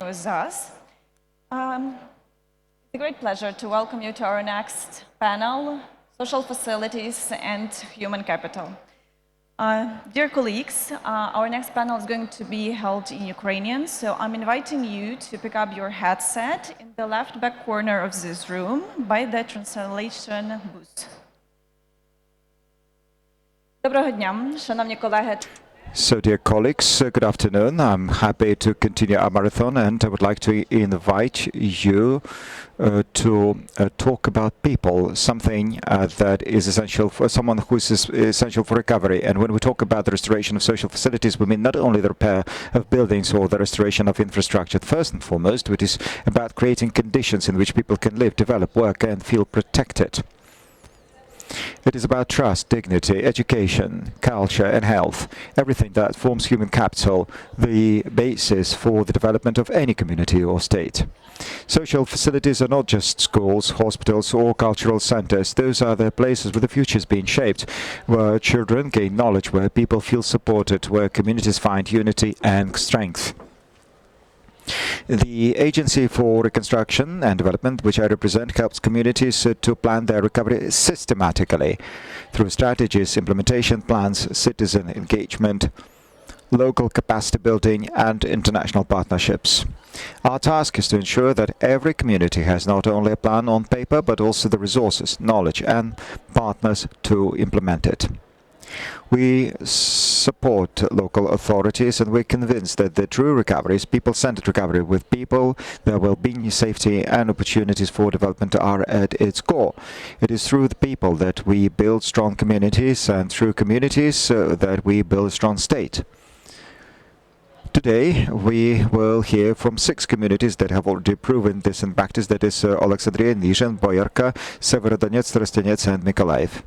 With us. It's a great pleasure to welcome you to our next panel, Social Facilities and Human Capital. Dear colleagues, our next panel is going to be held in Ukrainian, so I'm inviting you to pick up your headset in the left back corner of this room by the translation booth. Доброго дня, шановні колеги. So, dear colleagues, good afternoon. I'm happy to continue our marathon, and I would like to invite you to talk about people, something that is essential for someone who is essential for recovery. And when we talk about the restoration of social facilities, we mean not only the repair of buildings or the restoration of infrastructure. First and foremost, it is about creating conditions in which people can live, develop, work, and feel protected. It is about trust, dignity, education, culture and health, everything that forms human capital, the basis for the development of any community or state. Social facilities are not just schools, hospitals or cultural centers. Those are the places where the future is being shaped, where children gain knowledge, where people feel supported, where communities find unity and strength. The Agency for Reconstruction and Development, which I represent, helps communities to plan their recovery systematically through strategies, implementation plans, citizen engagement, local capacity building and international partnerships. Our task is to ensure that every community has not only a plan on paper, but also the resources, knowledge and partners to implement it. We support local authorities, and we're convinced that the true recovery is people-centered recovery with people, their well-being, safety and opportunities for development are at its core. It is through the people that we build strong communities, and through communities that we build a strong state. Today, we will hear from 6 communities that have already proven this in practice, that is Alexandria, Nizhyn, Boyarka, Severodonetsk, Trostianets and Mykolaiv.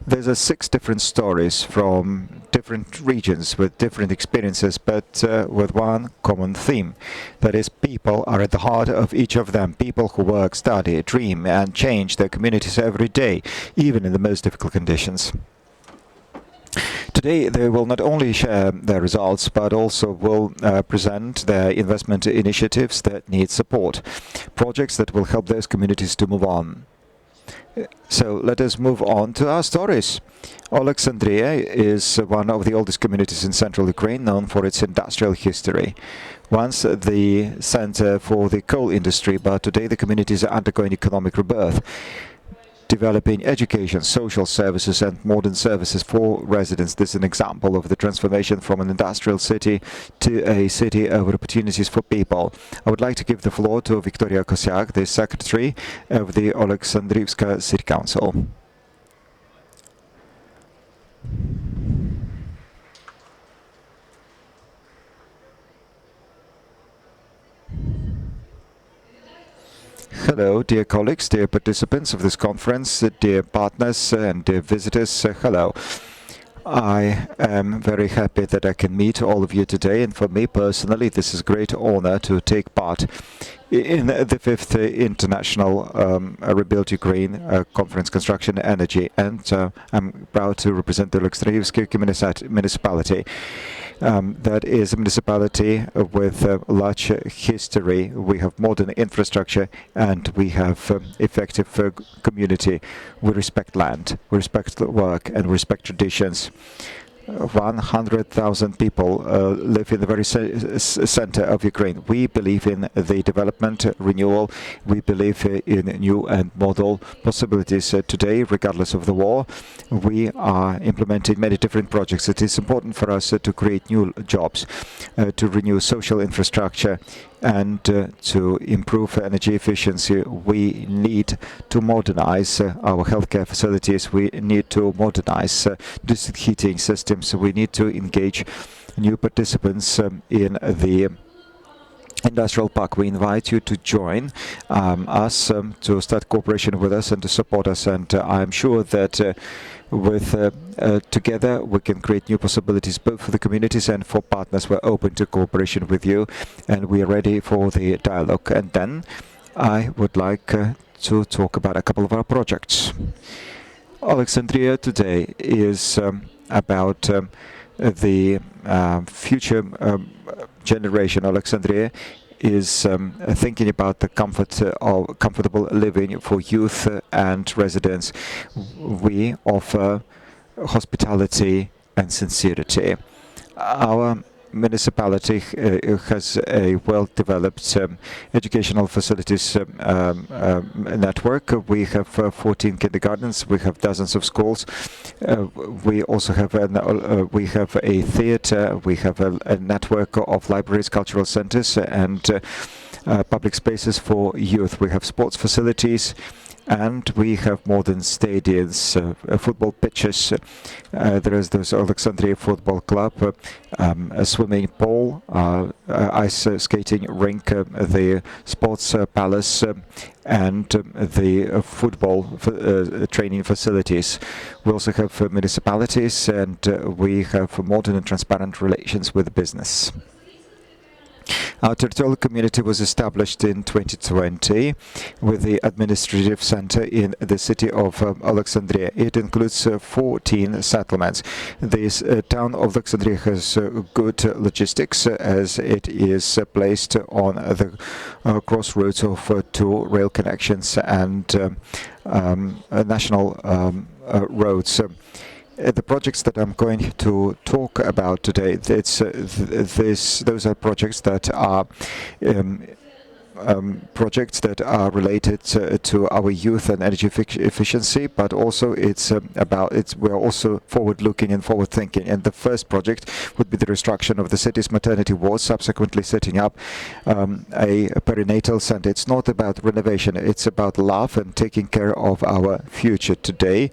There's 6 different stories from different regions with different experiences, but with one common theme. That is, people are at the heart of each of them. People who work, study, dream and change their communities every day, even in the most difficult conditions. Today, they will not only share their results, but also will present their investment initiatives that need support, projects that will help those communities to move on. So let us move on to our stories. Alexandria is one of the oldest communities in central Ukraine, known for its industrial history. Once the center for the coal industry, but today the community is undergoing economic rebirth, developing education, social services and modern services for residents. This is an example of the transformation from an industrial city to a city of opportunities for people. I would like to give the floor to Victoria Kosiak, the Secretary of the Alexandrivska City Council. Hello, dear colleagues, dear participants of this conference, dear partners and dear visitors, hello. I am very happy that I can meet all of you today, and for me personally this is a great honor to take part in the 5th International ReBuild Ukraine Conference Construction Energy, and I'm proud to represent the Alexandrivsky municipality. That is a municipality with a large history. We have modern infrastructure and we have effective community. We respect land, we respect work and we respect traditions. 100,000 people live in the very center of Ukraine. We believe in the development, renewal. We believe in new and model possibilities. Today, regardless of the war, we are implementing many different projects. It is important for us to create new jobs, to renew social infrastructure, and to improve energy efficiency. We need to modernize our healthcare facilities. We need to modernize district heating systems. We need to engage new participants in the industrial park. We invite you to join us, to start cooperation with us and to support us. And I'm sure that together we can create new possibilities both for the communities and for partners. We're open to cooperation with you and we are ready for the dialogue. And then I would like to talk about a couple of our projects. Alexandria today is about the future generation. Alexandria is thinking about the comfortable living for youth and residents. We offer hospitality and sincerity. Our municipality has a well-developed educational facilities network. We have 14 kindergartens. We have dozens of schools. We also have a theater. We have a network of libraries, cultural centers, and public spaces for youth. We have sports facilities. And we have modern stadiums, football pitches. There is this Alexandria Football Club, a swimming pool, ice skating rink, the sports palace, and the football training facilities. We also have municipalities, and we have modern and transparent relations with business. Our territorial community was established in 2020 with the administrative center in the city of Alexandria. It includes 14 settlements. This town of Alexandria has good logistics as it is placed on the crossroads of two rail connections and national roads. The projects that I'm going to talk about today, those are projects that are related to our youth and energy efficiency, but also we're also forward-looking and forward-thinking. And the first project would be the restructuring of the city's maternity ward, subsequently setting up a perinatal center. It's not about renovation, it's about love and taking care of our future today.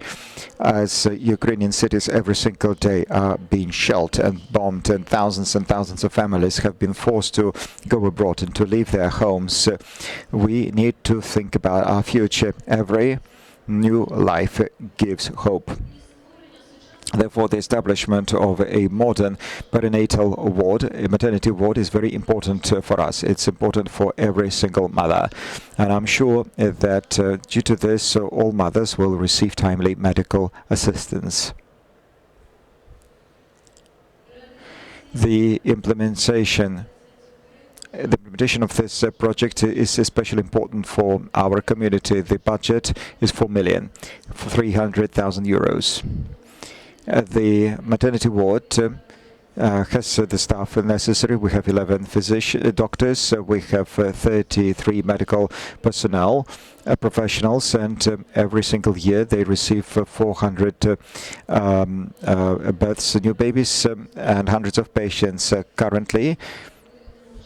As Ukrainian cities every single day are being shelled and bombed, and thousands of families have been forced to go abroad and to leave their homes. We need to think about our future. Every new life gives hope. Therefore, the establishment of a modern perinatal ward, a maternity ward, is very important for us. It's important for every single mother. And I'm sure that due to this, all mothers will receive timely medical assistance. The implementation of this project is especially important for our community. The budget is 4,300,000 euros. The maternity ward has the staff necessary. We have 11 doctors, we have 33 medical personnel, professionals, and every single year they receive 400 births, new babies, and hundreds of patients. Currently,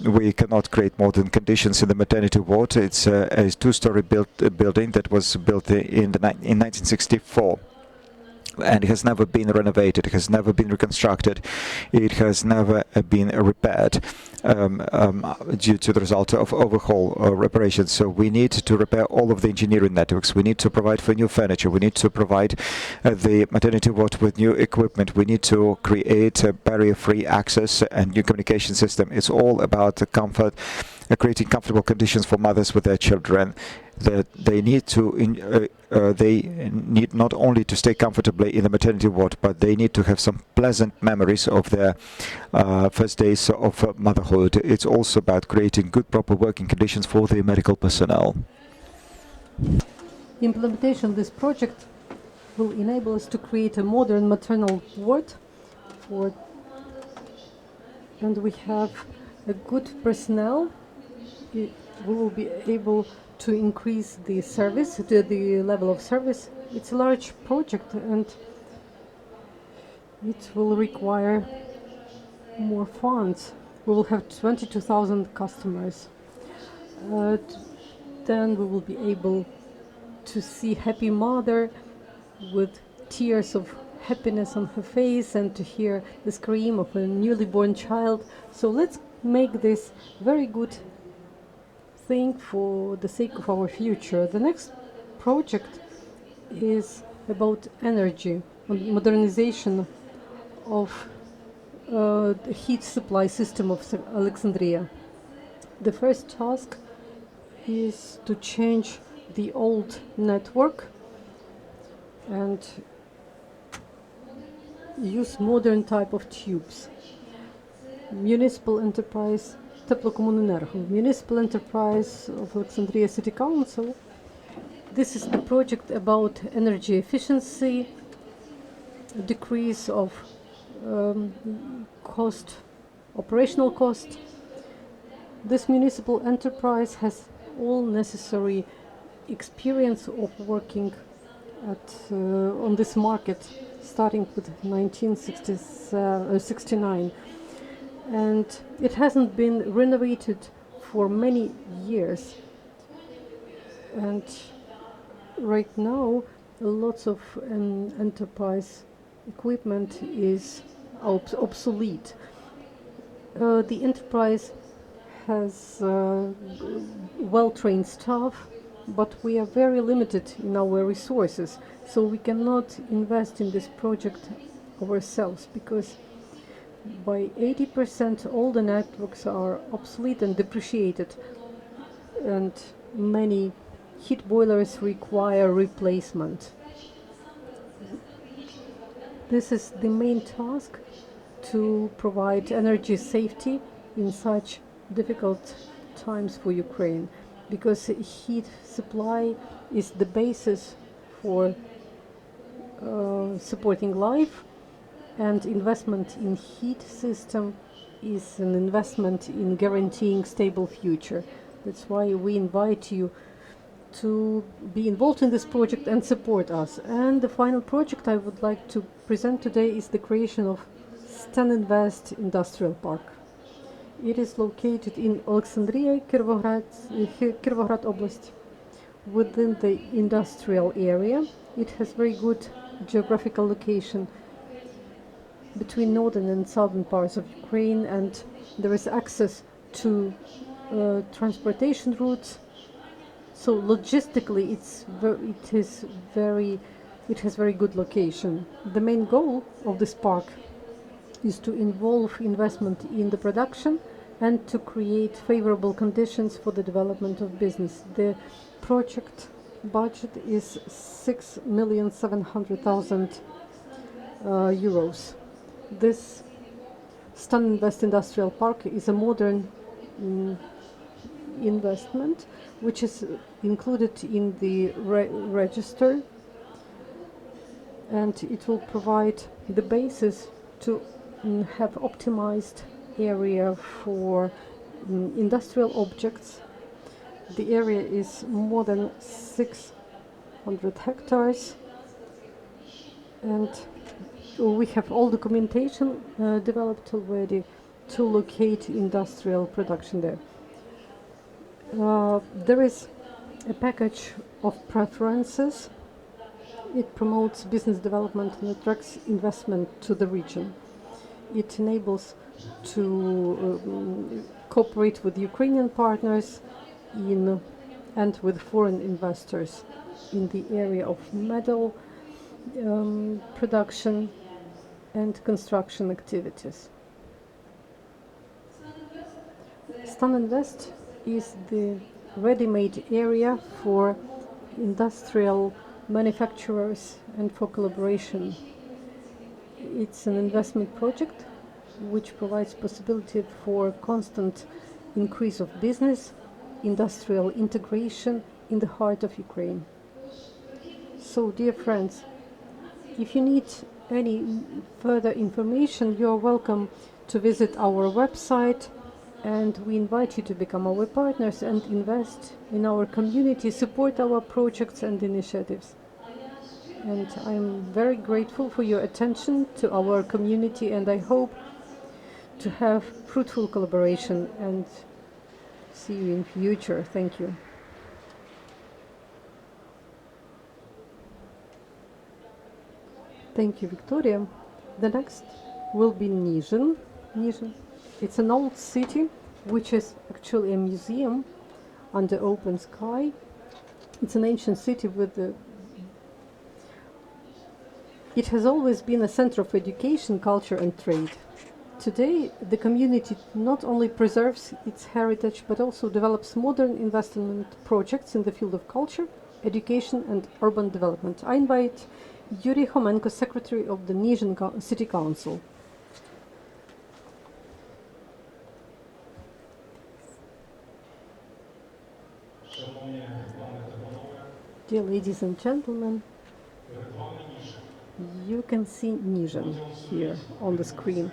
we cannot create modern conditions in the maternity ward. It's a two-story building that was built in 1964. And it has never been renovated, it has never been reconstructed, it has never been repaired due to the result of overhaul reparations. So we need to repair all of the engineering networks, we need to provide for new furniture, we need to provide the maternity ward with new equipment, we need to create a barrier-free access and new communication system. It's all about the comfort, creating comfortable conditions for mothers with their children. That they need not only to stay comfortably in the maternity ward, but they need to have some pleasant memories of their first days of motherhood. It's also about creating good, proper working conditions for the medical personnel. Implementation of this project will enable us to create a modern maternal ward and we have a good personnel. We will be able to increase the service, the level of service. It's a large project and it will require more funds. We will have 22,000 customers. Then we will be able to see happy mother with tears of happiness on her face and to hear the scream of a newly born child. So let's make this very good thing for the sake of our future. The next project is about energy, modernization of the heat supply system of Alexandria. The first task is to change the old network and use modern type of tubes. Municipal enterprise Теплокомуненерго, municipal enterprise of Alexandria City Council. This is the project about energy efficiency, decrease of cost, operational cost. This municipal enterprise has all necessary experience of working on this market starting with 1969, and it hasn't been renovated for many years, and right now lots of enterprise equipment is obsolete. The enterprise has well-trained staff, but we are very limited in our resources, so we cannot invest in this project ourselves because by 80% all the networks are obsolete and depreciated, and many heat boilers require replacement. This is the main task, to provide energy safety in such difficult times for Ukraine, because heat supply is the basis for supporting life, and investment in heat system is an investment in guaranteeing stable future. That's why we invite you to be involved in this project and support us. And the final project I would like to present today is the creation of Stan Invest Industrial Park. It is located in Alexandria, Kировогрad Oblast, within the industrial area. It has very good geographical location between northern and southern parts of Ukraine, and there is access to transportation routes. So logistically, it has very good location. The main goal of this park is to involve investment in the production and to create favorable conditions for the development of business. The project budget is 6,700,000 euros. This Stan Invest Industrial Park is a modern investment which is included in the register, and it will provide the basis to have optimized area for industrial objects. The area is more than 600 hectares, and we have all documentation developed already to locate industrial production there. There is a package of preferences. It promotes business development and attracts investment to the region. It enables to cooperate with Ukrainian partners and with foreign investors in the area of metal production and construction activities. Stan Invest is the ready-made area for industrial manufacturers and for collaboration. It's an investment project which provides possibility for constant increase of business, industrial integration in the heart of Ukraine. So, dear friends, if you need any further information, you are welcome to visit our website, and we invite you to become our partners and invest in our community, support our projects and initiatives. And I'm very grateful for your attention to our community, and I hope to have fruitful collaboration and see you in future. Thank you. Thank you, Victoria. The next will be Nizhyn. It's an old city, which is actually a museum under open sky. It's an ancient city It has always been a center of education, culture and trade. Today, the community not only preserves its heritage, but also develops modern investment projects in the field of culture, education and urban development. I invite Yuri Homenko, Secretary of the Nizhyn City Council. Dear ladies and gentlemen, you can see Nizhyn here on the screen.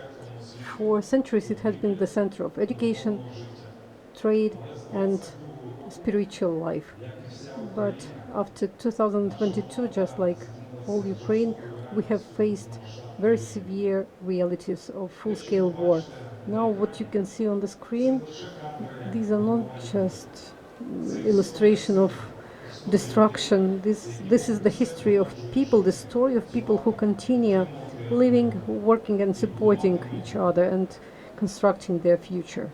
For centuries it has been the center of education, trade and spiritual life. But after 2022, just like all Ukraine, we have faced very severe realities of full-scale war. Now what you can see on the screen, these are not just illustration of destruction. This is the history of people, the story of people who continue living, working and supporting each other and constructing their future.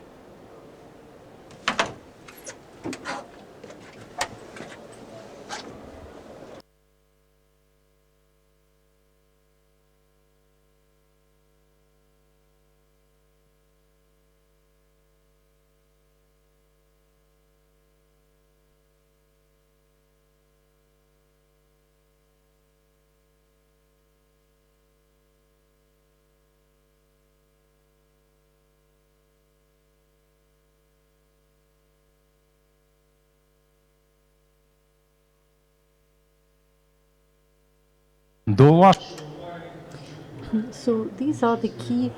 So these are the key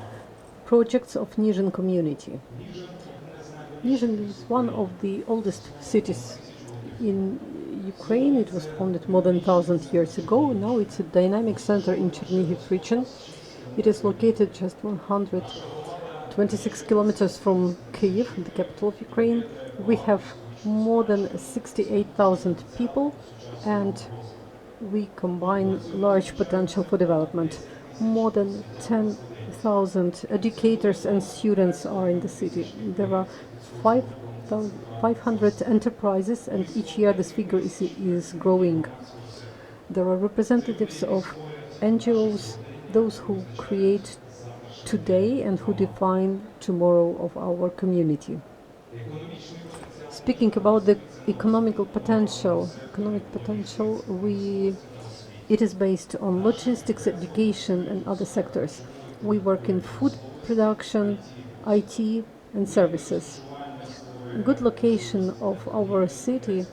projects of Nizhyn community. Nizhyn is one of the oldest cities in Ukraine. It was founded more than 1,000 years ago. Now it's a dynamic center in Chernihiv region. It is located just 126 kilometers from Kyiv, the capital of Ukraine. We have more than 68,000 people and we combine large potential for development. More than 10,000 educators and students are in the city. There are 500 enterprises and each year this figure is growing. There are representatives of NGOs, those who create today and who define tomorrow of our community. Speaking about the economic potential, it is based on logistics, education and other sectors. We work in food production, IT and services. Good location of our city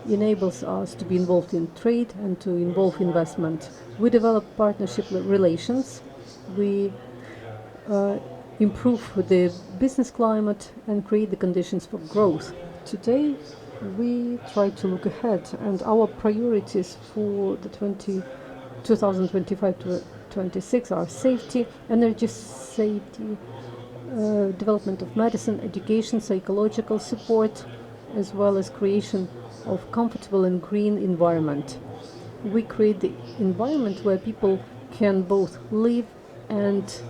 enables us to be involved in trade and to involve investment. We develop partnership relations. We improve the business climate and create the conditions for growth. Today, we try to look ahead, and our priorities for the 2025 to 26 are safety, energy safety, development of medicine, education, psychological support, as well as creation of comfortable and green environment. We create the environment where people can both live and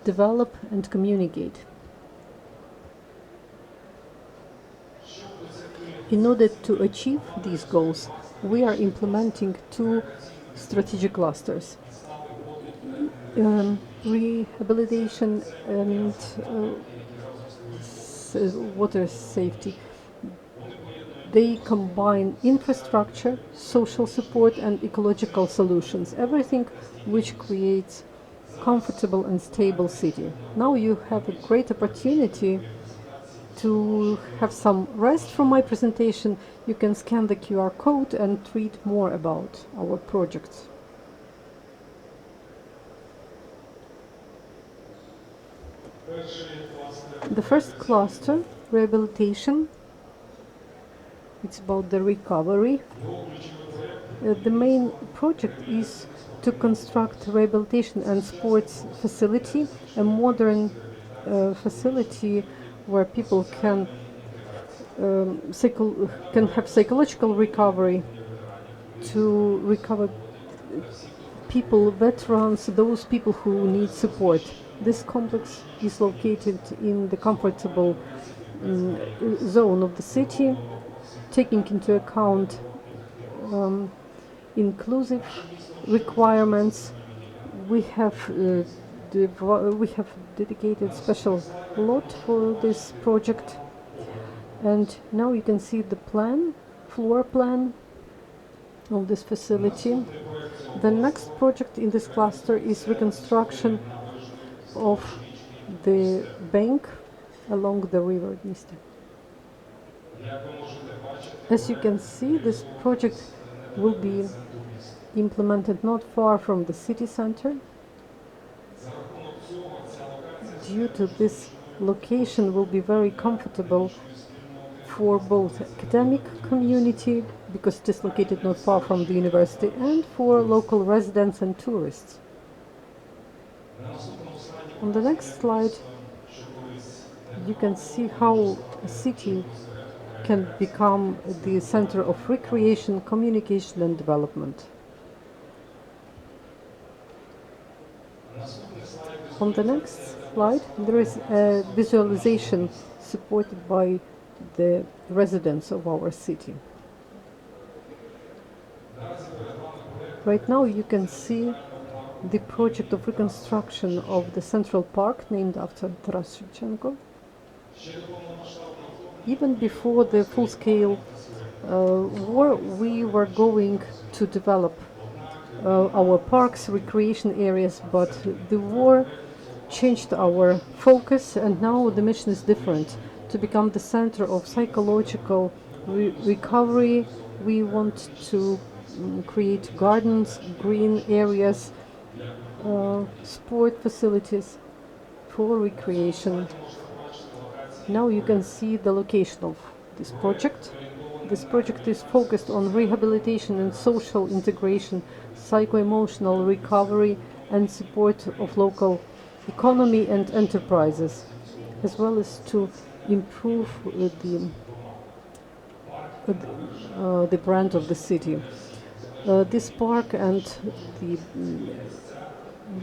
develop and communicate. In order to achieve these goals, we are implementing two strategic clusters. Rehabilitation and water safety. They combine infrastructure, social support and ecological solutions, everything which creates comfortable and stable city. Now you have a great opportunity to have some rest from my presentation. You can scan the QR code and read more about our projects. The first cluster, rehabilitation, it's about the recovery. The main project is to construct rehabilitation and sports facility, a modern facility where people can have psychological recovery, to recover people, veterans, those people who need support. This complex is located in the comfortable zone of the city, taking into account inclusive requirements. We have dedicated special lot for this project, and now you can see the floor plan of this facility. The next project in this cluster is reconstruction of the bank along the river Dniester. As you can see, this project will be implemented not far from the city center. Due to this location will be very comfortable for both academic community, because it is located not far from the university, and for local residents and tourists. On the next slide, you can see how a city can become the center of recreation, communication and development. On the next slide, there is a visualization supported by the residents of our city. Right now you can see the project of reconstruction of the Central Park named after Taras Shevchenko. Even before the full-scale war, we were going to develop our parks, recreation areas, but the war changed our focus, and now the mission is different. To become the center of psychological recovery, we want to create gardens, green areas, sport facilities for recreation. Now you can see the location of this project. This project is focused on rehabilitation and social integration, psycho-emotional recovery and support of local economy and enterprises, as well as to improve the brand of the city. This park and the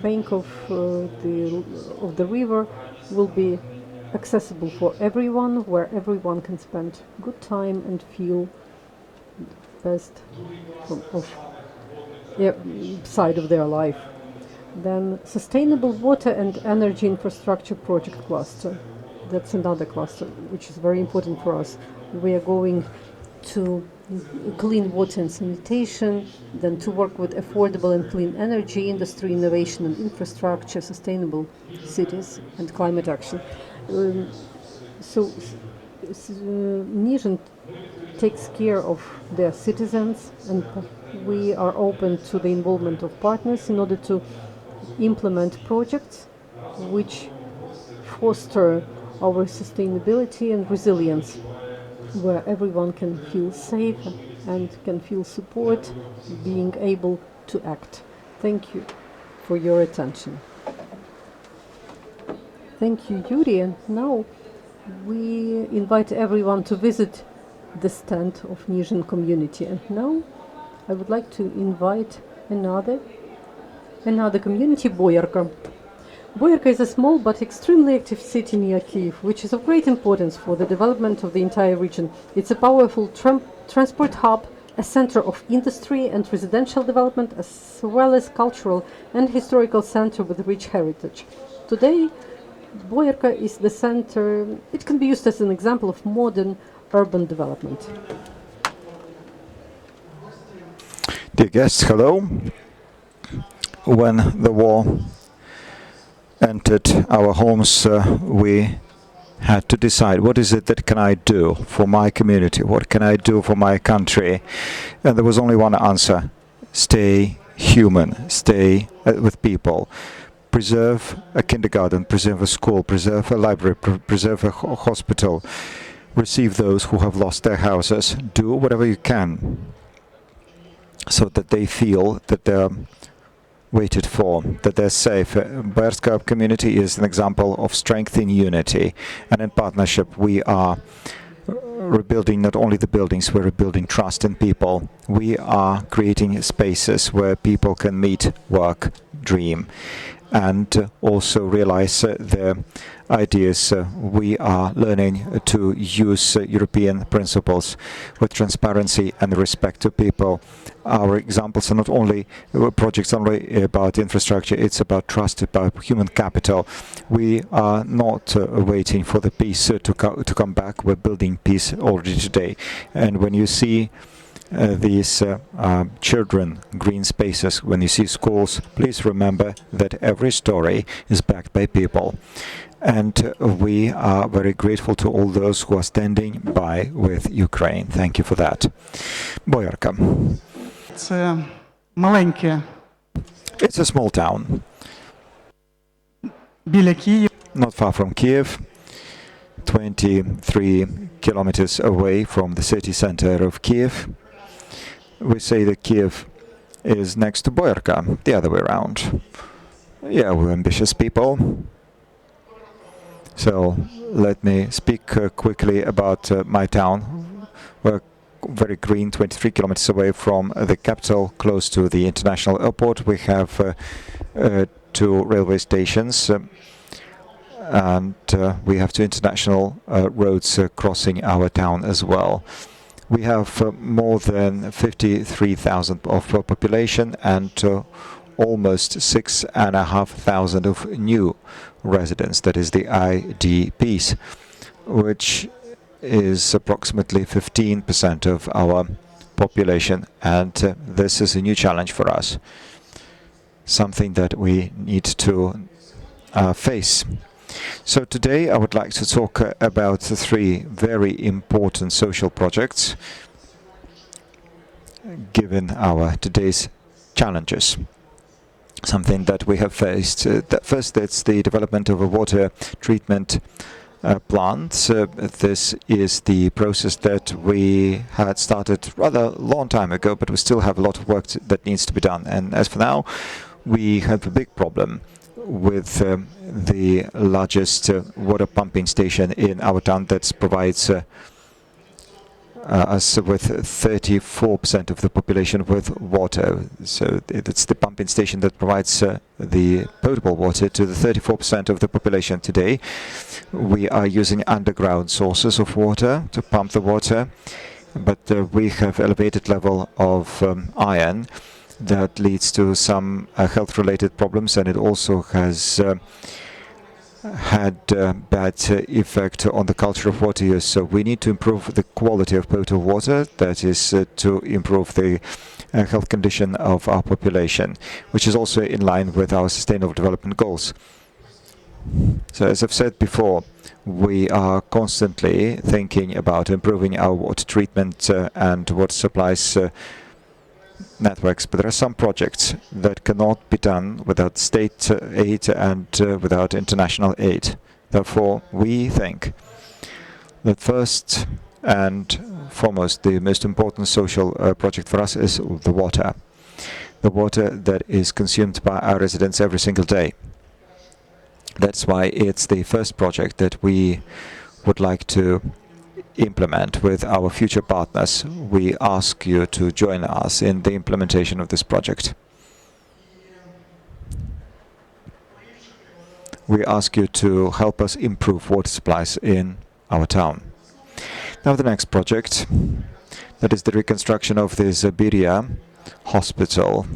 bank of the river will be accessible for everyone, where everyone can spend good time and feel best side of their life. Then sustainable water and energy infrastructure project cluster. That's another cluster which is very important for us. We are going to clean water and sanitation, then to work with affordable and clean energy, industry, innovation and infrastructure, sustainable cities and climate action. Nizhyn takes care of their citizens, and we are open to the involvement of partners in order to implement projects which foster our sustainability and resilience, where everyone can feel safe and can feel support, being able to act. Thank you for your attention. Thank you, Yuri. And now we invite everyone to visit the stand of Nizhyn community. And now I would like to invite another community, Boyarka. Boyarka is a small but extremely active city near Kyiv, which is of great importance for the development of the entire region. It's a powerful transport hub, a center of industry and residential development, as well as cultural and historical center with rich heritage. Today, Boyarka is the center. It can be used as an example of modern urban development. Dear guests, hello. When the war entered our homes, we had to decide, what is it that can I do for my community? What can I do for my country? And there was only one answer: stay human, stay with people. Preserve a kindergarten, preserve a school, preserve a library, preserve a hospital. Receive those who have lost their houses. Do whatever you can so that they feel that they're waited for, that they're safe. Boyarska community is an example of strength in unity and in partnership. We are rebuilding not only the buildings, we're rebuilding trust in people. We are creating spaces where people can meet, work, dream, and also realize their ideas. We are learning to use European principles with transparency and respect to people. Our examples are not only projects only about infrastructure, it's about trust, about human capital. We are not waiting for the peace to come back. We're building peace already today. And when you see these children, green spaces, when you see schools, please remember that every story is backed by people. And we are very grateful to all those who are standing by with Ukraine. Thank you for that. Boyarka. це маленьке It's a small town, біля Києва. not far from Kiev, 23 kilometers away from the city center of Kiev. We say that Kiev is next to Boyarka, the other way around. Yeah, we're ambitious people. So let me speak quickly about my town. We're very green, 23 kilometers away from the capital, close to the international airport. We have 2 railway stations, and we have 2 international roads crossing our town as well. We have more than 53,000 of population and almost 6,500 of new residents, that is the IDPs, which is approximately 15% of our population, and this is a new challenge for us, something that we need to face. So today I would like to talk about 3 very important social projects given our today's challenges. Something that we have faced. First, it's the development of a water treatment plant. This is the process that we had started rather long time ago, but we still have a lot of work that needs to be done. And as for now, we have a big problem with the largest water pumping station in our town that provides us with 34% of the population with water. So it's the pumping station that provides the potable water to the 34% of the population today. We are using underground sources of water to pump the water, but we have elevated level of iron that leads to some health-related problems, and it also has had bad effect on the culture of water use. So we need to improve the quality of potable water, that is to improve the health condition of our population, which is also in line with our sustainable development goals. So as I've said before, we are constantly thinking about improving our water treatment and water supplies networks, but there are some projects that cannot be done without state aid and without international aid. Therefore, we think that first and foremost, the most important social project for us is the water. The water that is consumed by our residents every single day. That's why it's the first project that we would like to implement with our future partners. We ask you to join us in the implementation of this project. We ask you to help us improve water supplies in our town. Now the next project, that is the reconstruction of the Zabiria hospital.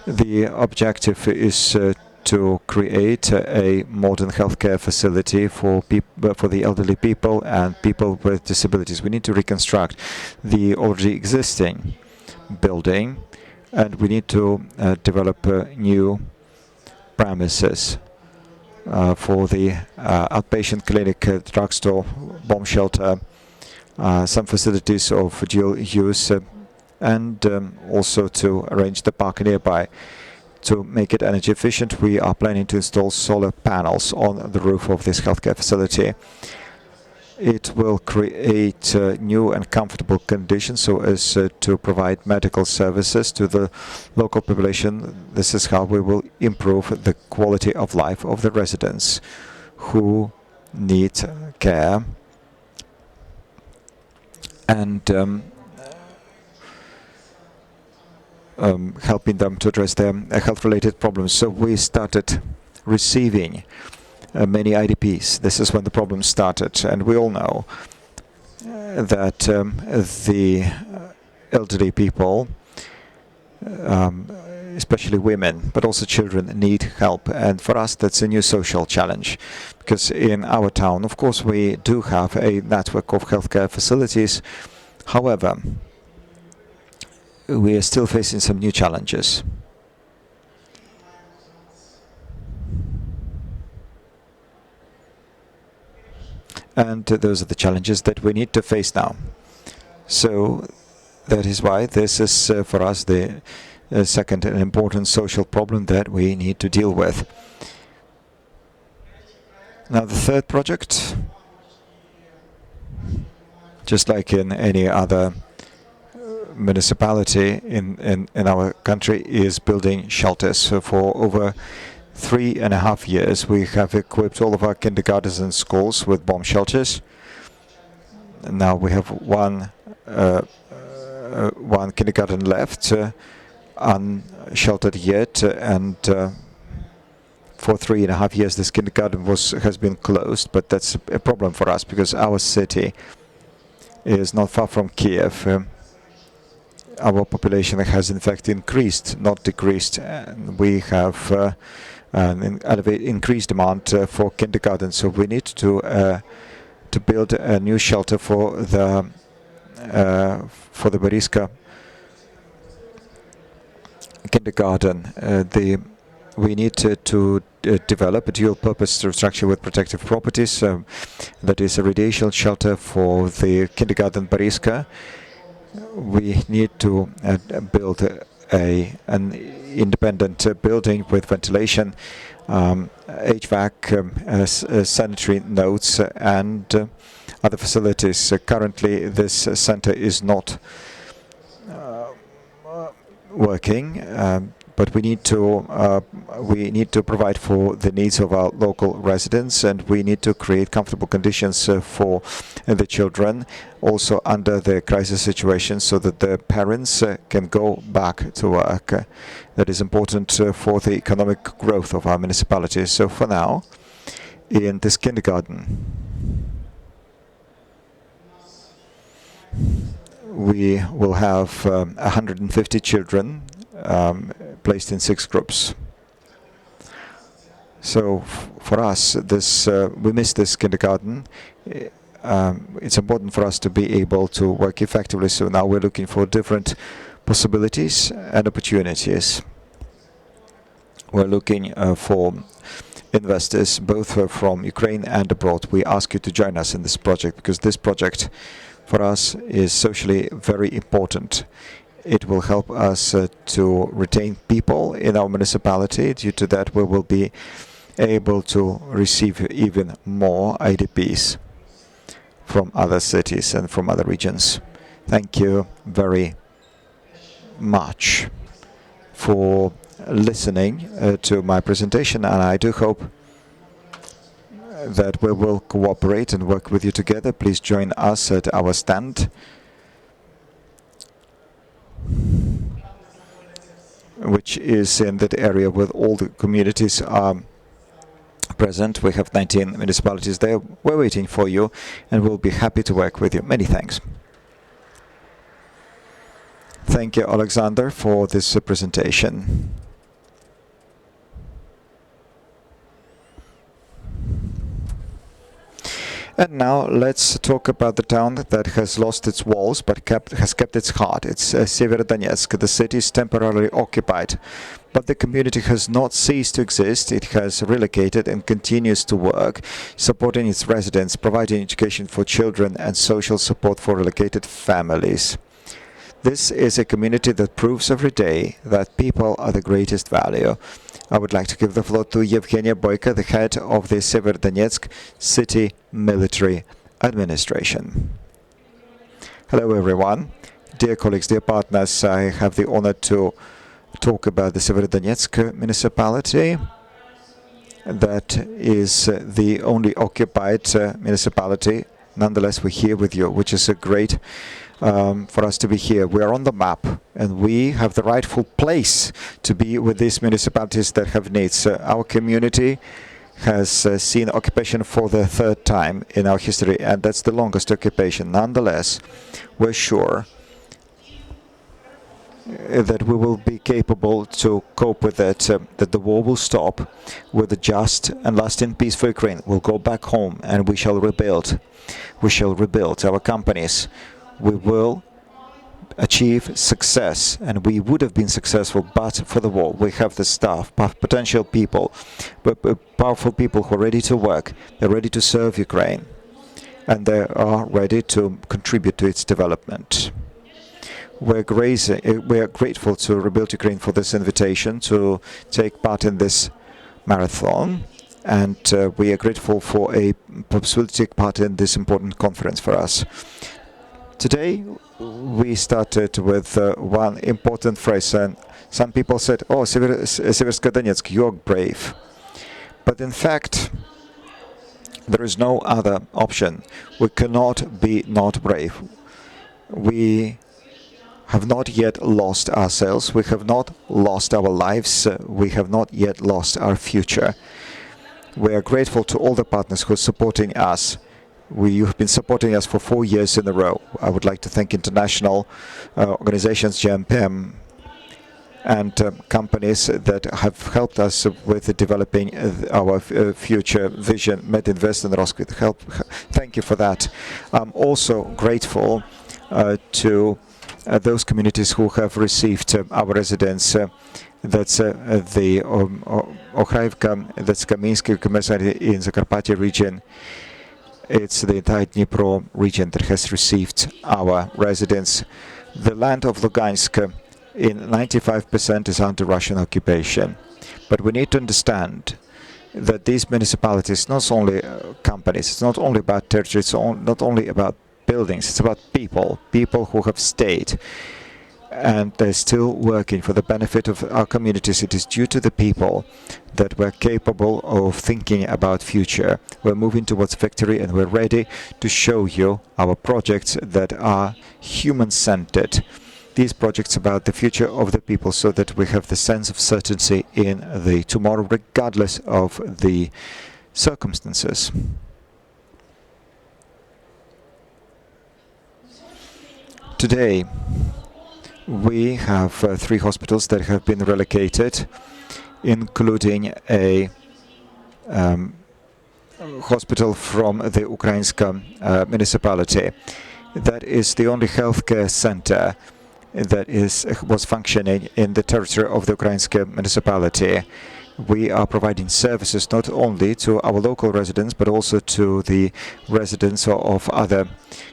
The objective is to create a modern healthcare facility for the elderly people and people with disabilities. We need to reconstruct the already existing building, and we need to develop new premises for the outpatient clinic, drugstore, bomb shelter, some facilities of dual use, and also to arrange the park nearby. To make it energy efficient, we are planning to install solar panels on the roof of this healthcare facility. It will create new and comfortable conditions so as to provide medical services to the local population. This is how we will improve the quality of life of the residents who need care and helping them to address their health-related problems. So we started receiving many IDPs. This is when the problem started, and we all know that the elderly people, especially women, but also children, need help. And for us, that's a new social challenge, because in our town, of course, we do have a network of healthcare facilities. However, we are still facing some new challenges. And those are the challenges that we need to face now. So That is why this is for us the second and important social problem that we need to deal with. Now the third project, just like in any other municipality in our country, is building shelters. So for over 3.5 years we have equipped all of our kindergartens and schools with bomb shelters. Now we have one kindergarten left, unsheltered yet, and for 3.5 years this kindergarten has been closed. But that's a problem for us because our city is not far from Kiev. Our population has in fact increased, not decreased, and we have an increased demand for kindergarten. So we need to build a new shelter for the Boriska kindergarten. We need to develop a dual-purpose structure with protective properties. That is a radiation shelter for the kindergarten Boriska. We need to build an independent building with ventilation, HVAC, sanitary nodes, and other facilities. Currently, this center is not working, but we need to provide for the needs of our local residents, and we need to create comfortable conditions for the children, also under the crisis situation, so that the parents can go back to work. That is important for the economic growth of our municipality. So for now, in this kindergarten, we will have 150 children placed in 6 groups. So for us, we miss this kindergarten. It's important for us to be able to work effectively. So now we're looking for different possibilities and opportunities. We're looking for investors both from Ukraine and abroad. We ask you to join us in this project because this project for us is socially very important. It will help us to retain people in our municipality. Due to that, we will be able to receive even more IDPs from other cities and from other regions. Thank you very much for listening to my presentation, and I do hope that we will cooperate and work with you together. Please join us at our stand, which is in that area where all the communities are present. We have 19 municipalities there. We're waiting for you, and we'll be happy to work with you. Many thanks. Thank you, Alexander, for this presentation. And now let's talk about the town that has lost its walls but has kept its heart. It's Severodonetsk. The city is temporarily occupied, but the community has not ceased to exist. It has relocated and continues to work, supporting its residents, providing education for children and social support for relocated families. This is a community that proves every day that people are the greatest value. I would like to give the floor to Yevgenia Boyko, the head of the Severodonetsk City Military Administration. Hello, everyone. Dear colleagues, dear partners, I have the honor to talk about the Severodonetsk municipality. That is the only occupied municipality. Nonetheless, we're here with you, which is a great for us to be here. We are on the map, and we have the rightful place to be with these municipalities that have needs. Our community has seen occupation for the 3rd time in our history, and that's the longest occupation. Nonetheless, we're sure that we will be capable to cope with it, that the war will stop with a just and lasting peace for Ukraine. We'll go back home, and we shall rebuild. We shall rebuild our companies. We will achieve success, and we would have been successful but for the war. We have the staff, potential people, powerful people who are ready to work. They're ready to serve Ukraine, and they are ready to contribute to its development. We're grateful to ReBuild Ukraine for this invitation to take part in this marathon, and we are grateful for a possibility to take part in this important conference for us. Today, we started with one important phrase, and some people said, "Oh, Seversk Donetsk, you're brave." But in fact, there is no other option. We cannot be not brave. We have not yet lost ourselves. We have not lost our lives. We have not yet lost our future. We are grateful to all the partners who are supporting us. You've been supporting us for 4 years in a row. I would like to thank international organizations, GMPM, and companies that have helped us with developing our future vision, Medinvest and Roskvit. Thank you for that. I'm also grateful to those communities who have received our residents. That's the Okhrayivka, that's Kaminsky commissary in Zakarpattia region. It's the entire Dnipro region that has received our residents. The land of Lugansk in 95% is under Russian occupation. But we need to understand that these municipalities, not only companies, it's not only about territory, it's not only about buildings, it's about people who have stayed and they're still working for the benefit of our communities. It is due to the people that we're capable of thinking about future. We're moving towards victory, and we're ready to show you our projects that are human-centered. These projects about the future of the people, so that we have the sense of certainty in the tomorrow, regardless of the circumstances. Today, we have 3 hospitals that have been relocated, including a hospital from the Ukrainska municipality. That is the only healthcare center that was functioning in the territory of the Ukrainska municipality. We are providing services not only to our local residents, but also to the residents of other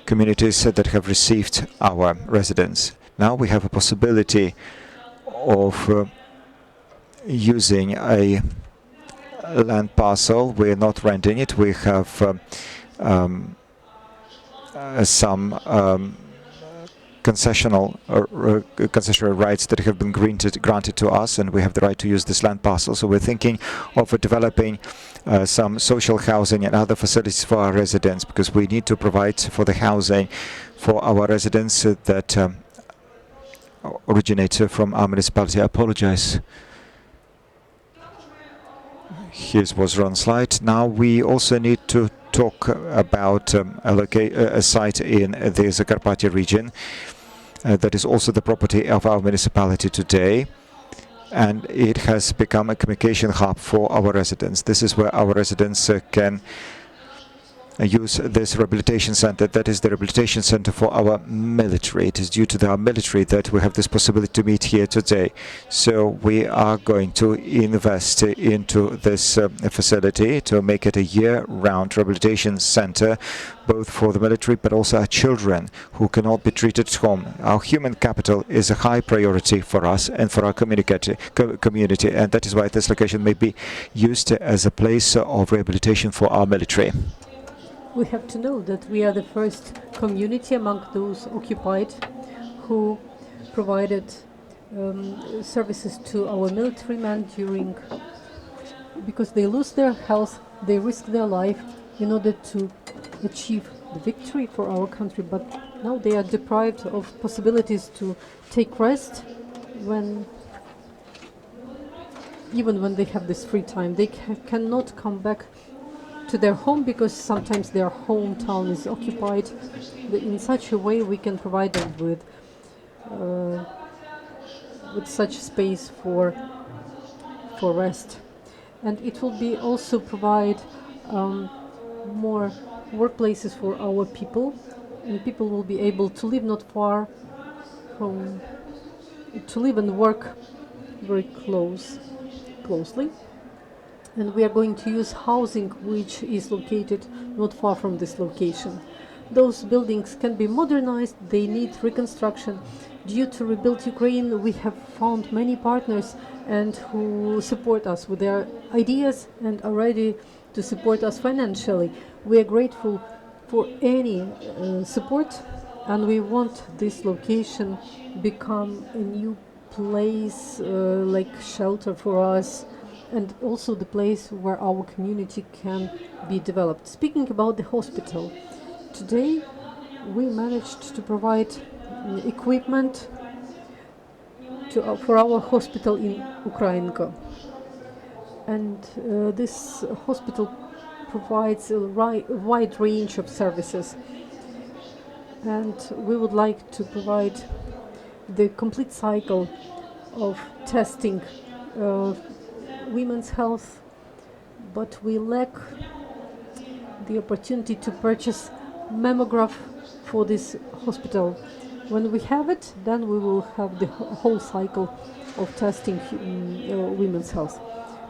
communities that have received our residents. Now we have a possibility of using a land parcel. We're not renting it. We have some concessional rights that have been granted to us, and we have the right to use this land parcel. So we're thinking of developing some social housing and other facilities for our residents, because we need to provide for the housing for our residents that originate from our municipality. I apologize. Here was wrong slide. Now we also need to talk about a site in the Zakarpattia region that is also the property of our municipality today, and it has become a communication hub for our residents. This is where our residents can use this rehabilitation center. That is the rehabilitation center for our military. It is due to our military that we have this possibility to meet here today. So we are going to invest into this facility to make it a year-round rehabilitation center, both for the military but also our children who cannot be treated at home. Our human capital is a high priority for us and for our community, and that is why this location may be used as a place of rehabilitation for our military. We have to know that we are the first community among those occupied who provided services to our military men because they lose their health, they risk their life in order to achieve the victory for our country, but now they are deprived of possibilities to take rest even when they have this free time. They cannot come back to their home because sometimes their hometown is occupied. In such a way we can provide them with such space for rest, and it will be also provide more workplaces for our people, and people will be able to live not far from, to live and work very closely. And we are going to use housing which is located not far from this location. Those buildings can be modernized, they need reconstruction, Due to Rebuild Ukraine, we have found many partners and who support us with their ideas and are ready to support us financially. We are grateful for any support, and we want this location become a new place, like shelter for us, and also the place where our community can be developed. Speaking about the hospital, today we managed to provide equipment for our hospital in Ukrainka. And this hospital provides a wide range of services. And we would like to provide the complete cycle of testing women's health, but we lack the opportunity to purchase mammograph for this hospital. When we have it, then we will have the whole cycle of testing women's health.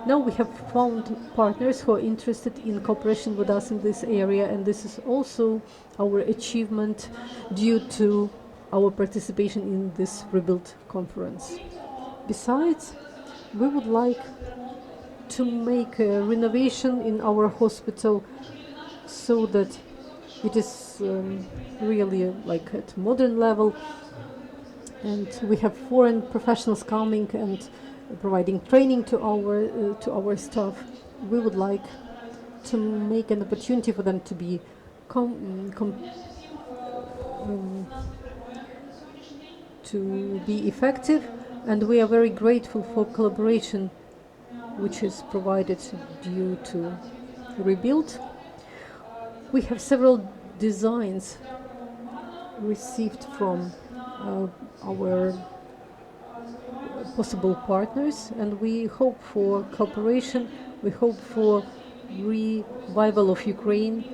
Now we have found partners who are interested in cooperation with us in this area, and this is also our achievement due to our participation in this ReBuild conference. Besides, we would like to make a renovation in our hospital so that it is really like at modern level, and we have foreign professionals coming and providing training to our staff. We would like to make an opportunity for them to be effective, and we are very grateful for collaboration which is provided due to ReBuild. We have several designs received from our possible partners, and we hope for cooperation. We hope for revival of Ukraine,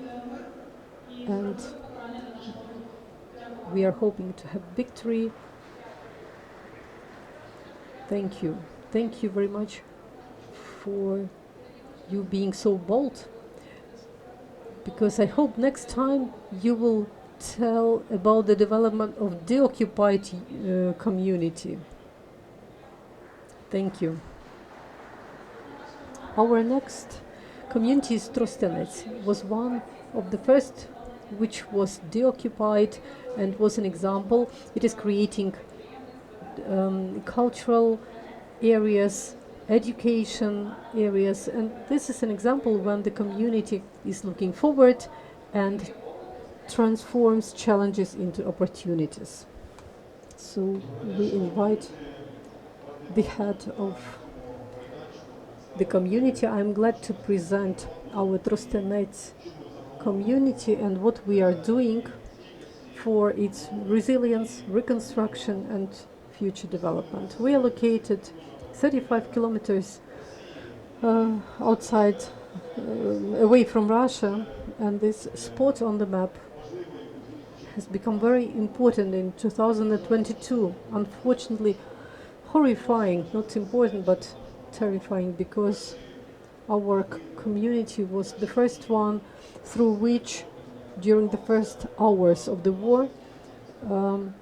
and we are hoping to have victory. Thank you. Thank you very much for you being so bold, because I hope next time you will tell about the development of deoccupied community. Thank you. Our next community is Trostenets. Was one of the first which was deoccupied and was an example. It is creating cultural areas, education areas, and this is an example when the community is looking forward and transforms challenges into opportunities. So we invite the head of the community. I'm glad to present our Trostenets community and what we are doing for its resilience, reconstruction and future development. We are located 35 kilometers outside, away from Russia, and this spot on the map has become very important in 2022. Unfortunately, horrifying, not important, but terrifying, because our community was the first one through which, during the first hours of the war,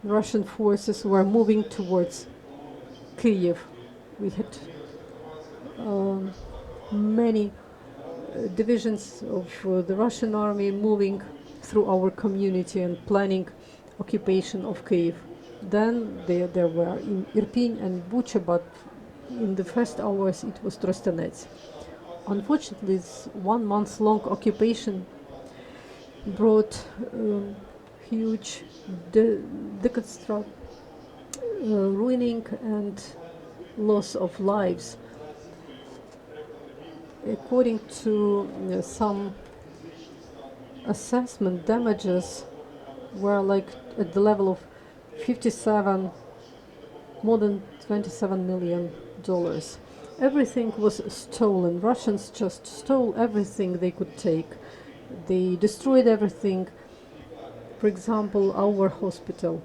Russian forces were moving towards Kyiv. We had many divisions of the Russian army moving through our community and planning occupation of Kyiv. Then there were in Irpin and Bucha, but in the first hours it was Trostenets. Unfortunately, this 1 month long occupation brought huge ruining and loss of lives. According to some assessment, damages were like at the level of more than $27 million. Everything was stolen. Russians just stole everything they could take. They destroyed everything. For example, our hospital,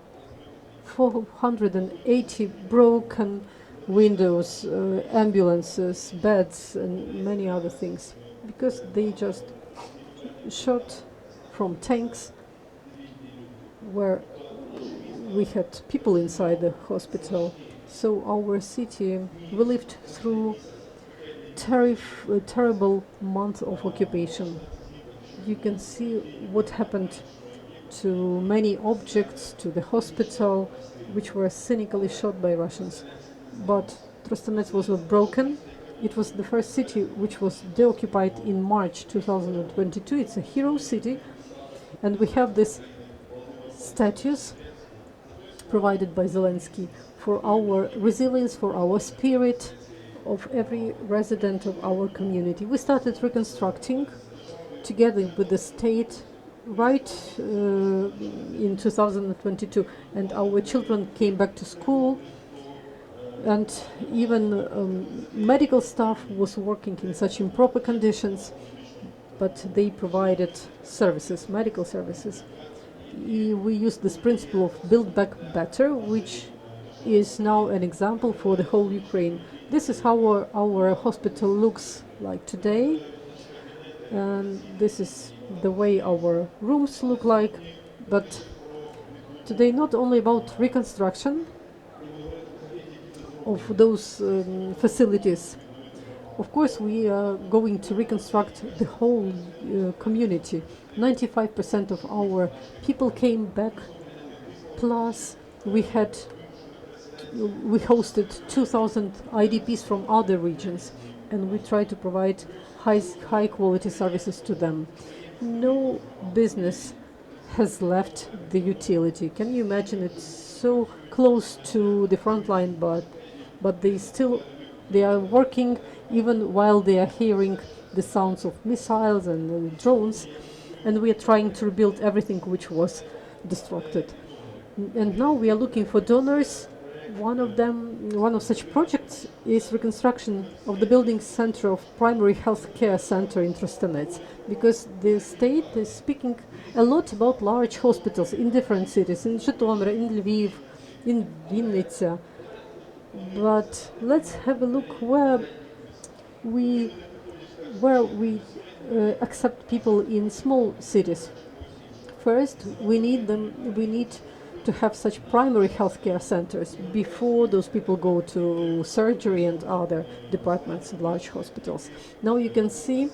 480 broken windows, ambulances, beds, and many other things, because they just shot from tanks, were we had people inside the hospital. So our city, we lived through terrible month of occupation. You can see what happened to many objects, to the hospital, which were cynically shot by Russians. But Trostanets was not broken. It was the first city which was deoccupied in March 2022. It's a hero city, and we have these statues provided by Zelensky for our resilience, for our spirit of every resident of our community. We started reconstructing together with the state right in 2022, and our children came back to school, and even medical staff was working in such improper conditions, but they provided services, medical services. We used this principle of build back better, which is now an example for the whole Ukraine. This is how our hospital looks like today, and this is the way our rooms look like. But today not only about reconstruction of those facilities. Of course, we are going to reconstruct the whole community. 95% of our people came back, plus we hosted 2,000 IDPs from other regions, and we try to provide high quality services to them. No business has left the utility. Can you imagine? It's so close to the front line, but they are working even while they are hearing the sounds of missiles and drones, and we are trying to rebuild everything which was destructed. And now we are looking for donors. One of such projects is reconstruction of the building center of primary health care center in Trostanets, because the state is speaking a lot about large hospitals in different cities, in Zhytomyr, in Lviv, in Vinnytsia. But let's have a look where we accept people in small cities. First, we need to have such primary healthcare centers before those people go to surgery and other departments in large hospitals. Now you can see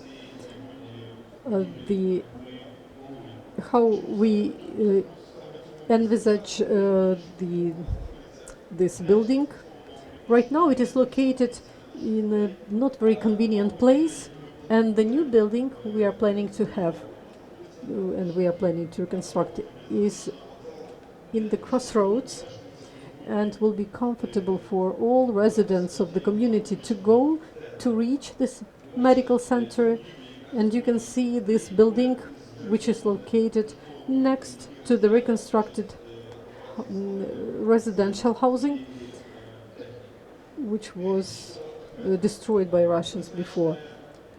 how we envisage this building. Right now it is located in a not very convenient place, and the new building we are planning to have and we are planning to reconstruct is in the crossroads and will be comfortable for all residents of the community to go to reach this medical center. And you can see this building, which is located next to the reconstructed residential housing, which was destroyed by Russians before.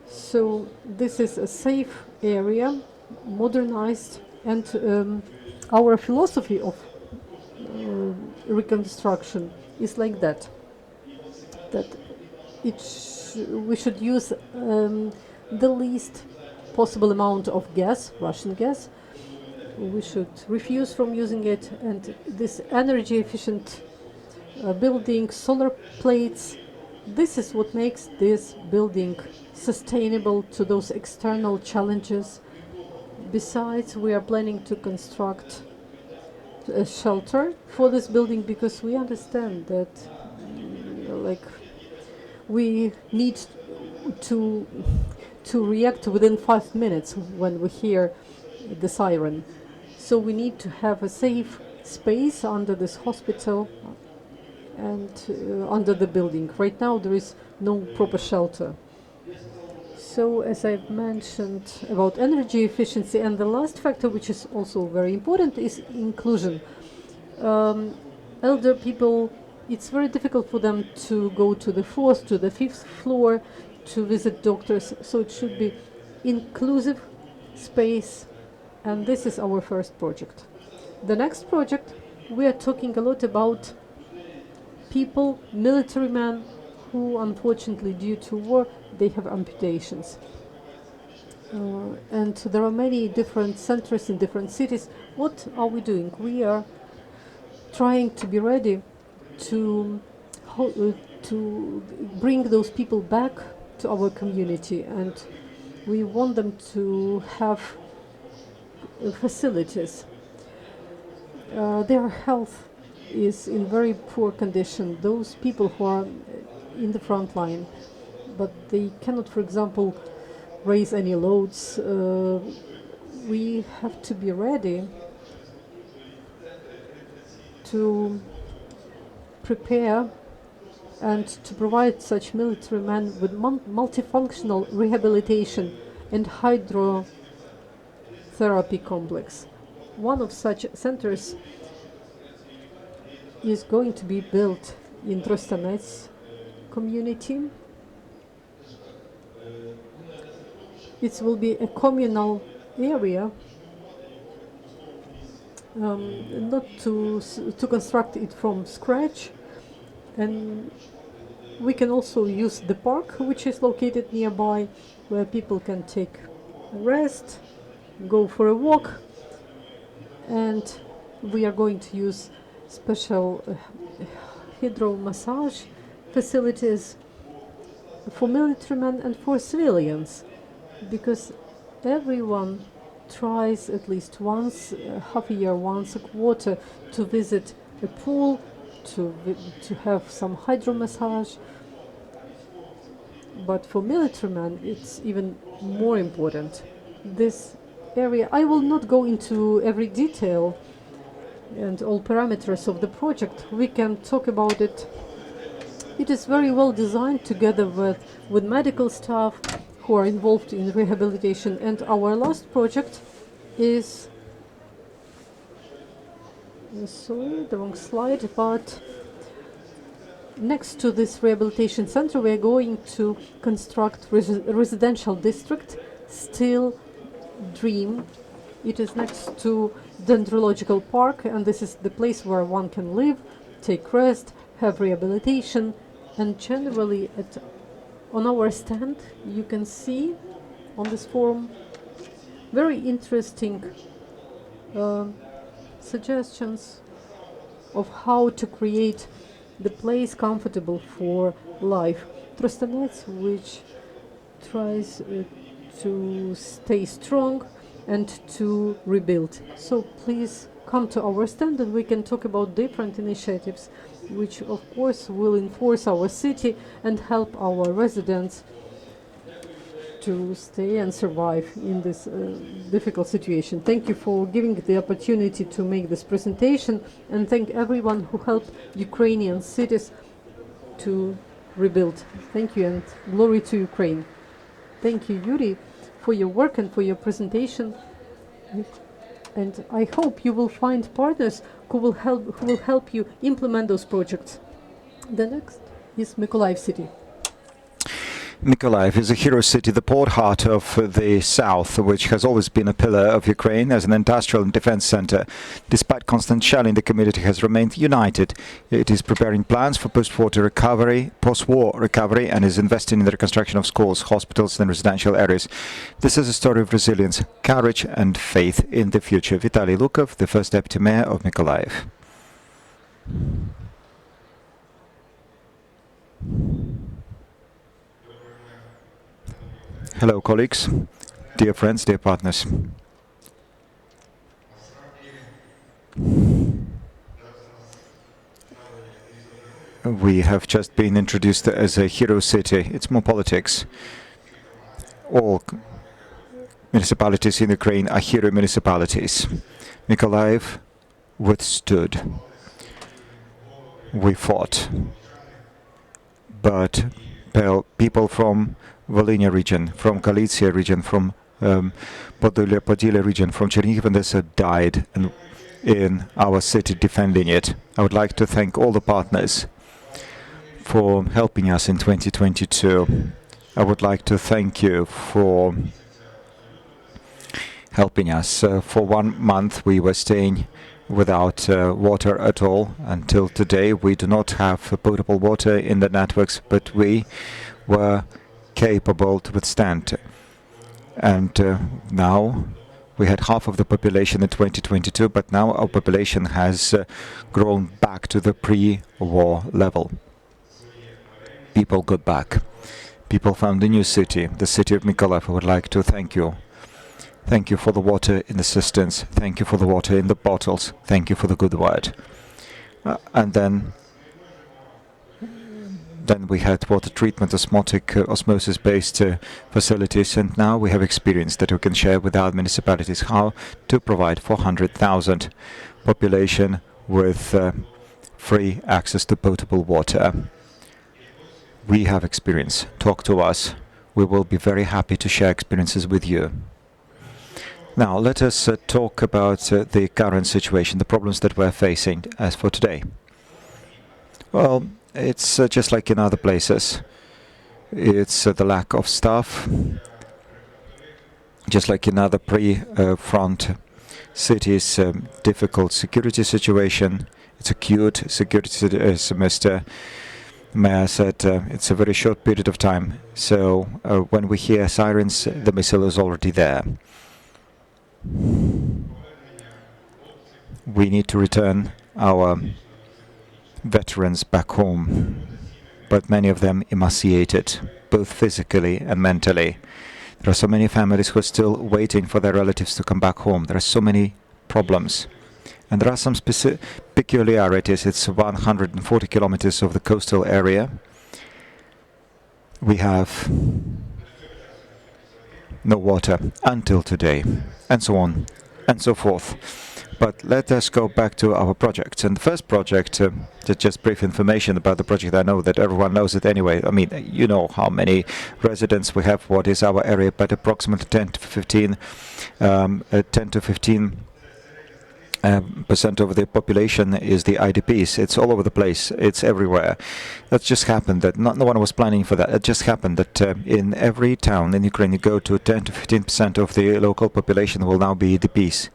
So this is a safe area, modernized, and our philosophy of reconstruction is like that we should use the least possible amount of gas, Russian gas. We should refuse from using it, and this energy efficient building, solar plates, this is what makes this building sustainable to those external challenges. Besides, we are planning to construct a shelter for this building, because we understand that we need to react within 5 minutes when we hear the siren. So we need to have a safe space under this hospital and under the building. Right now there is no proper shelter. So as I've mentioned about energy efficiency, and the last factor, which is also very important, is inclusion. Elder people, it's very difficult for them to go to the 4th, to the 5th floor to visit doctors, so it should be inclusive space, and this is our first project. The next project, we are talking a lot about people, military men, who unfortunately due to war they have amputations, and there are many different centers in different cities. What are we doing? We are trying to be ready to to bring those people back to our community, and we want them to have facilities. Their health is in very poor condition. Those people who are in the front line, but they cannot, for example, raise any loads. We have to be ready to prepare and to provide such military men with multifunctional rehabilitation and hydrotherapy complex. One of such centers is going to be built in Trostanets community. It will be a communal area, not to construct it from scratch, and we can also use the park, which is located nearby, where people can take a rest, go for a walk, and we are going to use special hydro massage facilities for military men and for civilians, because everyone tries at least once, half a year, once a quarter, to visit a pool, to have some hydro massage. But for military men, it's even more important. This area, I will not go into every detail and all parameters of the project. We can talk about it. It is very well designed together with medical staff who are involved in rehabilitation. And our last project is, sorry, the wrong slide, but next to this rehabilitation center, we are going to construct residential district, Still Dream. It is next to Dendrological Park, and this is the place where one can live, take rest, have rehabilitation, and generally on our stand you can see on this forum very interesting suggestions of how to create the place comfortable for life. Trostanets, which tries to stay strong and to rebuild. So please come to our stand and we can talk about different initiatives which of course will enforce our city and help our residents to stay and survive in this difficult situation. Thank you for giving the opportunity to make this presentation, and thank everyone who helped Ukrainian cities to rebuild. Thank you, and glory to Ukraine. Thank you, Yuri, for your work and for your presentation. And I hope you will find partners who will help you implement those projects. The next is Mykolaiv city. Mykolaiv is a hero city, the port heart of the south, which has always been a pillar of Ukraine as an industrial and defense center. Despite constant shelling, the community has remained united. It is preparing plans for post-war recovery, and is investing in the reconstruction of schools, hospitals, and residential areas. This is a story of resilience, courage, and faith in the future. Vitaly Lukov, the first deputy mayor of Mykolaiv. Hello, colleagues, dear friends, dear partners. We have just been introduced as a hero city. It's more politics. All municipalities in Ukraine are hero municipalities. Mykolaiv withstood. We fought. But people from Volhynia region, from Galicia region, from Podillia region, from Chernihiv and Odessa died in our city defending it. I would like to thank all the partners for helping us in 2022. I would like to thank you for helping us. For 1 month we were staying without water at all. Until today we do not have potable water in the networks, but we were capable to withstand. And now We had half of the population in 2022, but now our population has grown back to the pre-war level. People got back. People found a new city, the city of Mykolaiv. I would like to thank you. Thank you for the water in the cisterns. Thank you for the water in the bottles. Thank you for the good word. And then we had water treatment, osmosis-based facilities, and now we have experience that we can share with our municipalities how to provide 400,000 population with free access to potable water. We have experience. Talk to us. We will be very happy to share experiences with you. Now, let us talk about the current situation, the problems that we're facing as for today. Well, it's just like in other places. It's the lack of staff. Just like in other pre-front cities, difficult security situation. It's acute security semester. Mayor said it's a very short period of time. So when we hear sirens, the missile is already there. We need to return our veterans back home, but many of them emaciated, both physically and mentally. There are so many families who are still waiting for their relatives to come back home. There are so many problems. And there are some peculiarities. It's 140 kilometers of the coastal area. We have no water until today, and so on and so forth. But let us go back to our projects. And the first project, just brief information about the project. I know that everyone knows it anyway. I mean, you know how many residents we have, what is our area, but approximately 10 to 15 percent of the population is the IDPs. It's all over the place. It's everywhere. That just happened. That no one was planning for that. It just happened that in every town in Ukraine, you go to 10 to 15% of the local population will now be IDPs.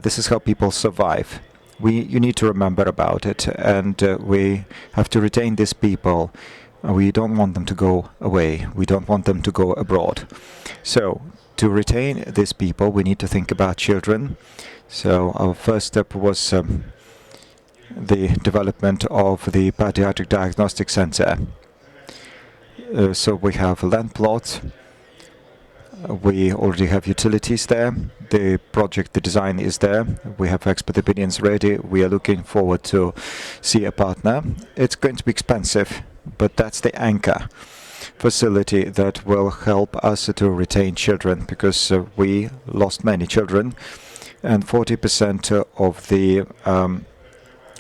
This is how people survive. You need to remember about it, and we have to retain these people. We don't want them to go away. We don't want them to go abroad. So to retain these people, we need to think about children. So our first step was the development of the Pediatric Diagnostic Center. So we have land plots. We already have utilities there. The project, the design is there. We have expert opinions ready. We are looking forward to see a partner. It's going to be expensive, but that's the anchor facility that will help us to retain children, because we lost many children, and 40% of the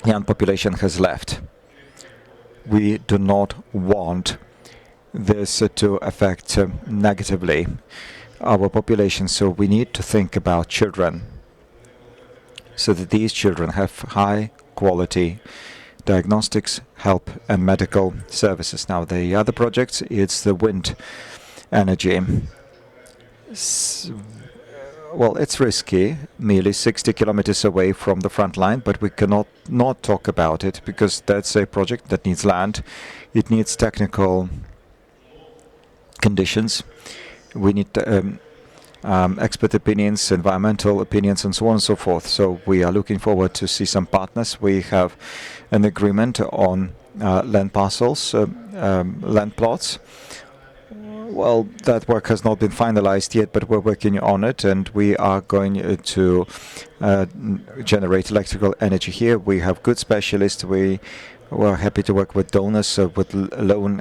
young population has left. We do not want this to affect negatively our population, so we need to think about children, so that these children have high quality diagnostics, help and medical services. Now the other project, it's the wind energy. Well, it's risky, merely 60 kilometers away from the front line, but we cannot not talk about it, because that's a project that needs land. It needs technical conditions. We need expert opinions, environmental opinions, and so on and so forth. So we are looking forward to see some partners. We have an agreement on land parcels, land plots. Well, that work has not been finalized yet, but we're working on it, and we are going to generate electrical energy here. We have good specialists. We're happy to work with donors, with loan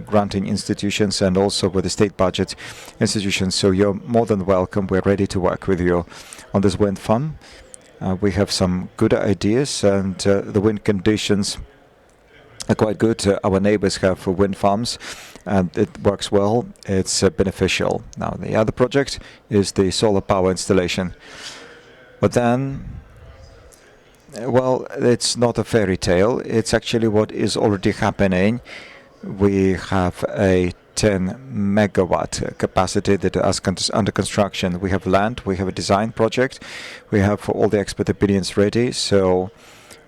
granting institutions, and also with the state budget institutions. So you're more than welcome. We're ready to work with you on this wind farm. We have some good ideas, and the wind conditions are quite good. Our neighbors have wind farms, and it works well. It's beneficial. Now, the other project is the solar power installation. But then, well, it's not a fairy tale. It's actually what is already happening. We have a 10 megawatt capacity that is under construction. We have land, we have a design project, we have all the expert opinions ready. So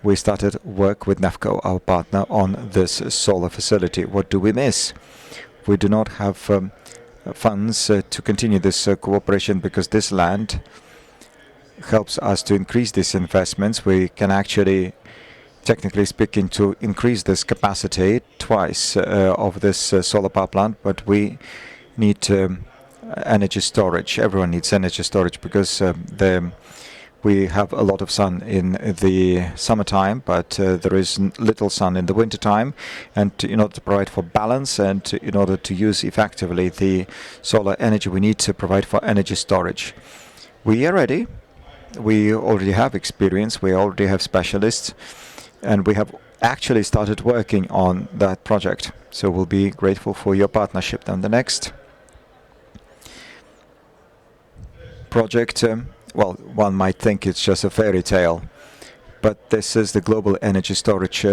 we started work with NEFCO, our partner, on this solar facility. What do we miss? We do not have funds to continue this cooperation, because this land helps us to increase these investments. We can actually, technically speaking, to increase this capacity twice of this solar power plant, but we need energy storage. Everyone needs energy storage because we have a lot of sun in the summertime, but there is little sun in the wintertime. And in order to provide for balance and in order to use effectively the solar energy, we need to provide for energy storage. We are ready. We already have experience. We already have specialists. And we have actually started working on that project. So we'll be grateful for your partnership. Then the next project, well, one might think it's just a fairy tale, but this is the global energy storage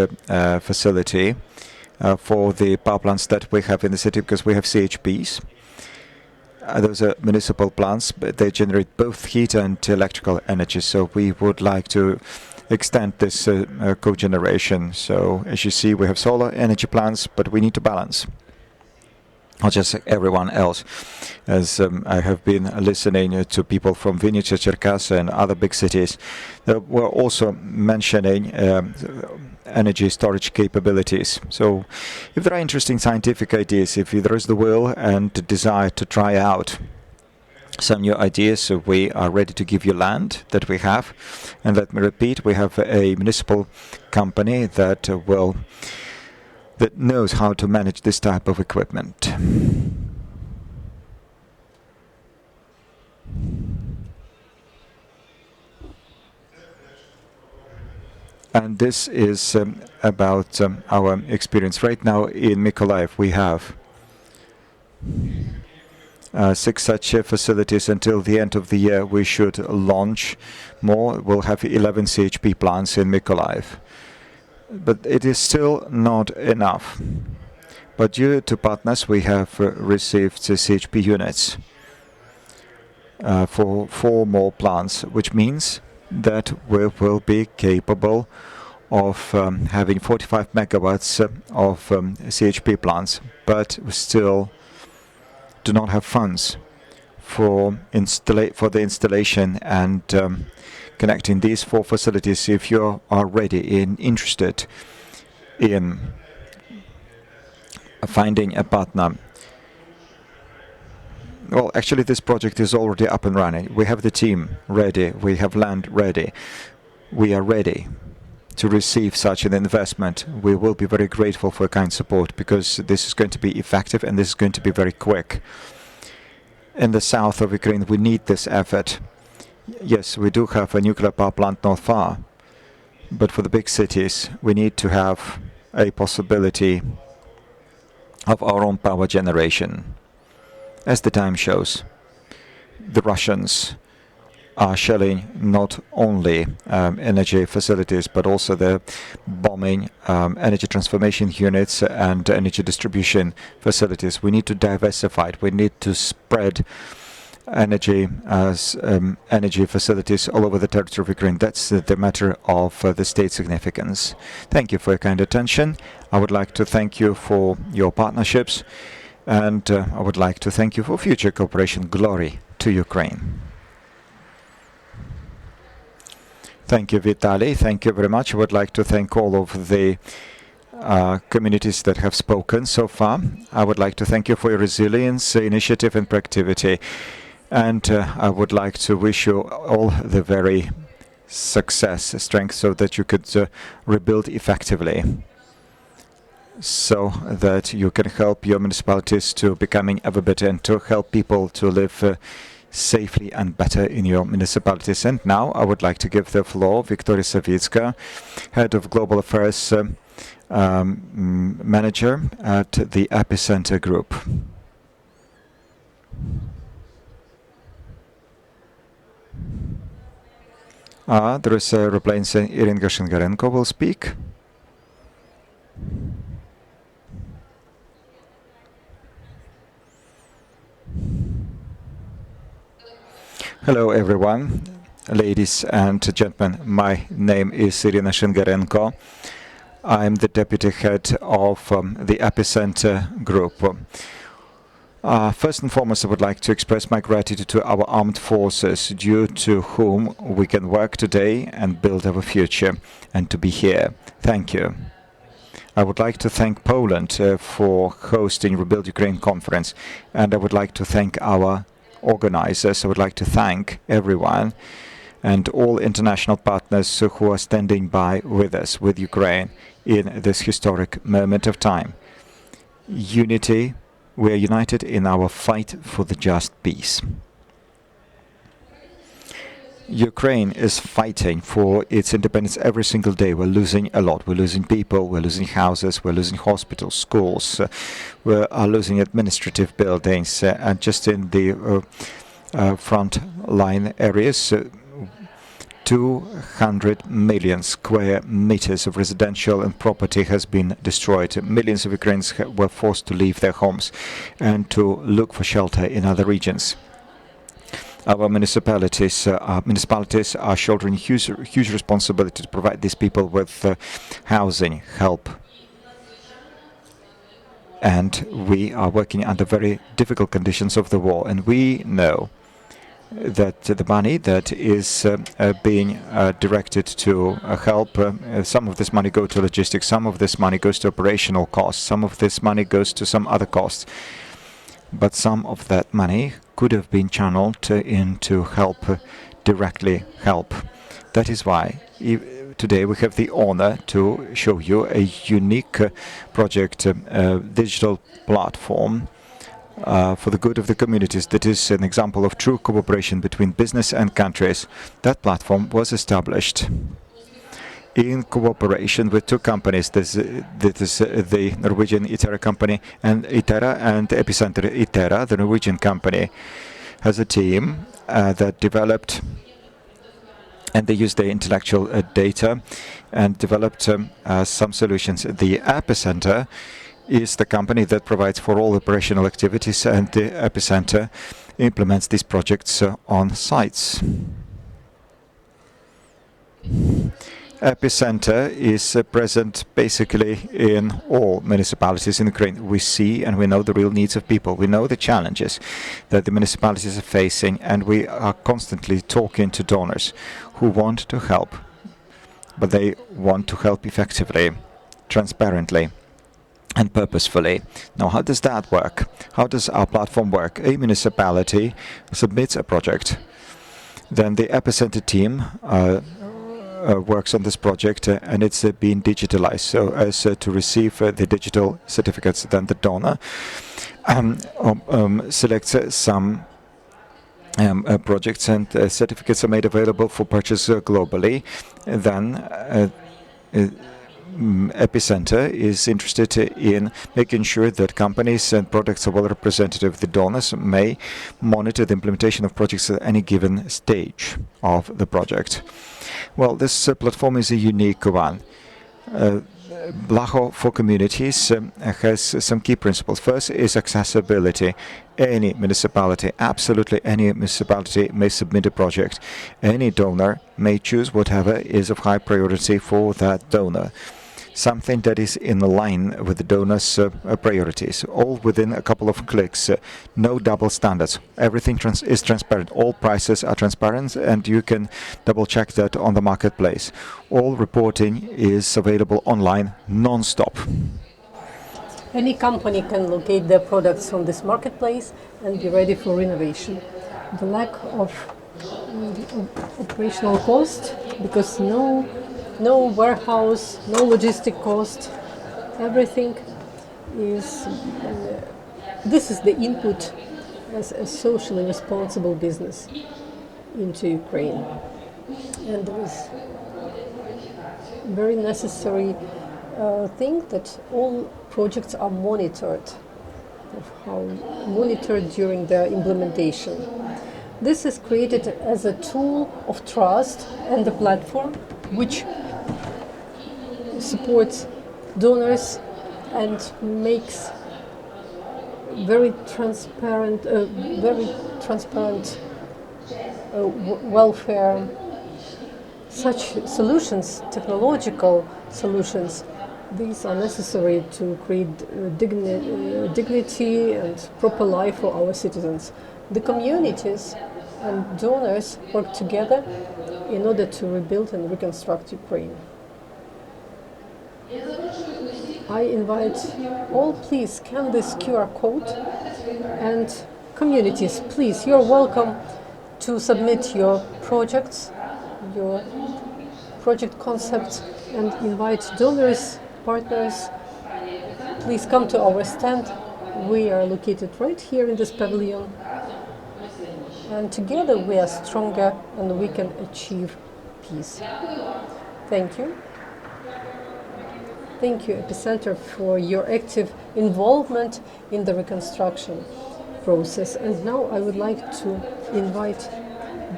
facility for the power plants that we have in the city, because we have CHPs. Those are municipal plants, but they generate both heat and electrical energy. So we would like to extend this cogeneration. So as you see, we have solar energy plants, but we need to balance. Not just everyone else, as I have been listening to people from Vinnytsia, Cherkasy and other big cities. We're also mentioning energy storage capabilities. So if there are interesting scientific ideas, if there is the will and the desire to try out some new ideas, we are ready to give you land that we have. And let me repeat, we have a municipal company that knows how to manage this type of equipment. And this is about our experience. Right now in Mykolaiv we have 6 such facilities. Until the end of the year we should launch more. We'll have 11 CHP plants in Mykolaiv. But it is still not enough. But due to partners, we have received CHP units for 4 more plants, which means that we will be capable of having 45 megawatts of CHP plants, but we still do not have funds for the installation and connecting these 4 facilities. If you are ready and interested in finding a partner, well, actually this project is already up and running. We have the team ready, we have land ready, we are ready to receive such an investment. We will be very grateful for kind support, because this is going to be effective and this is going to be very quick. In the south of Ukraine we need this effort. Yes, we do have a nuclear power plant not far, but for the big cities we need to have a possibility of our own power generation. As the time shows, the Russians are shelling not only energy facilities, but also the bombing energy transformation units and energy distribution facilities. We need to diversify it. We need to spread energy facilities all over the territory of Ukraine. That's the matter of the state significance. Thank you for your kind attention. I would like to thank you for your partnerships, and I would like to thank you for future cooperation. Glory to Ukraine. Thank you, Vitaly. Thank you very much. I would like to thank all of the communities that have spoken so far. I would like to thank you for your resilience, initiative and proactivity. And I would like to wish you all the very strength, so that you could rebuild effectively, so that you can help your municipalities to becoming ever better and to help people to live safely and better in your municipalities. And now I would like to give the floor Victoria Savitska, Head of Global Affairs Manager at the Epicenter Group. There is a reply saying Iringa Shingarenko will speak. Hello everyone, ladies and gentlemen. My name is Irina Shingarenko. I'm the deputy head of the Epicenter Group. First and foremost, I would like to express my gratitude to our armed forces, due to whom we can work today and build our future, and to be here. Thank you. I would like to thank Poland for hosting ReBuild Ukraine conference, and I would like to thank our organizers. I would like to thank everyone and all international partners who are standing by with us, with Ukraine, in this historic moment of time. Unity. We are united in our fight for the just peace. Ukraine is fighting for its independence every single day. We're losing a lot. We're losing people, we're losing houses, we're losing hospitals, schools, we are losing administrative buildings, and just in the front line areas, 200 million square meters of residential and property has been destroyed. Millions of Ukrainians were forced to leave their homes and to look for shelter in other regions. Our municipalities are shouldering huge responsibility to provide these people with housing, help. And we are working under very difficult conditions of the war, and we know that the money that is being directed to help, some of this money goes to logistics, some of this money goes to operational costs, some of this money goes to some other costs. But some of that money could have been channeled into directly help. That is why today we have the honor to show you a unique project, digital platform for the good of the communities. That is an example of true cooperation between business and countries. That platform was established in cooperation with two companies. This is the Norwegian Itera company and Epicenter. Itera, the Norwegian company, has a team that developed, and they used the intellectual data and developed some solutions. The Epicenter is the company that provides for all operational activities, and the Epicenter implements these projects on sites. Epicenter is present basically in all municipalities in Ukraine. We see and we know the real needs of people. We know the challenges that the municipalities are facing, and we are constantly talking to donors who want to help, but they want to help effectively, transparently, and purposefully. Now, how does that work? How does our platform work? A municipality submits a project. Then the Epicenter team works on this project, and it's being digitalized so as to receive the digital certificates. Then the donor selects some projects, and certificates are made available for purchase globally. Then Epicenter is interested in making sure that companies and products are well representative. The donors may monitor the implementation of projects at any given stage of the project. Well, this platform is a unique one. Blaho for Communities has some key principles. First is accessibility. Any municipality, absolutely any municipality, may submit a project. Any donor may choose whatever is of high priority for that donor. Something that is in line with the donor's priorities, all within a couple of clicks. No double standards. Everything is transparent. All prices are transparent, and you can double check that on the marketplace. All reporting is available online, non-stop. Any company can locate their products on this marketplace and be ready for renovation. The lack of operational cost, because no warehouse, no logistic cost, everything is, this is the input as a socially responsible business into Ukraine. And there is very necessary thing that all projects are monitored during their implementation. This is created as a tool of trust and the platform which supports donors and makes very transparent welfare. Such solutions, technological solutions, These are necessary to create dignity and proper life for our citizens. The communities and donors work together in order to rebuild and reconstruct Ukraine. I invite all, please scan this QR code, and communities, please, you're welcome to submit your projects, your project concepts, and invite donors, partners. Please come to our stand. We are located right here in this pavilion, and together we are stronger and we can achieve peace. Thank you. Thank you, Epicenter, for your active involvement in the reconstruction process. And now I would like to invite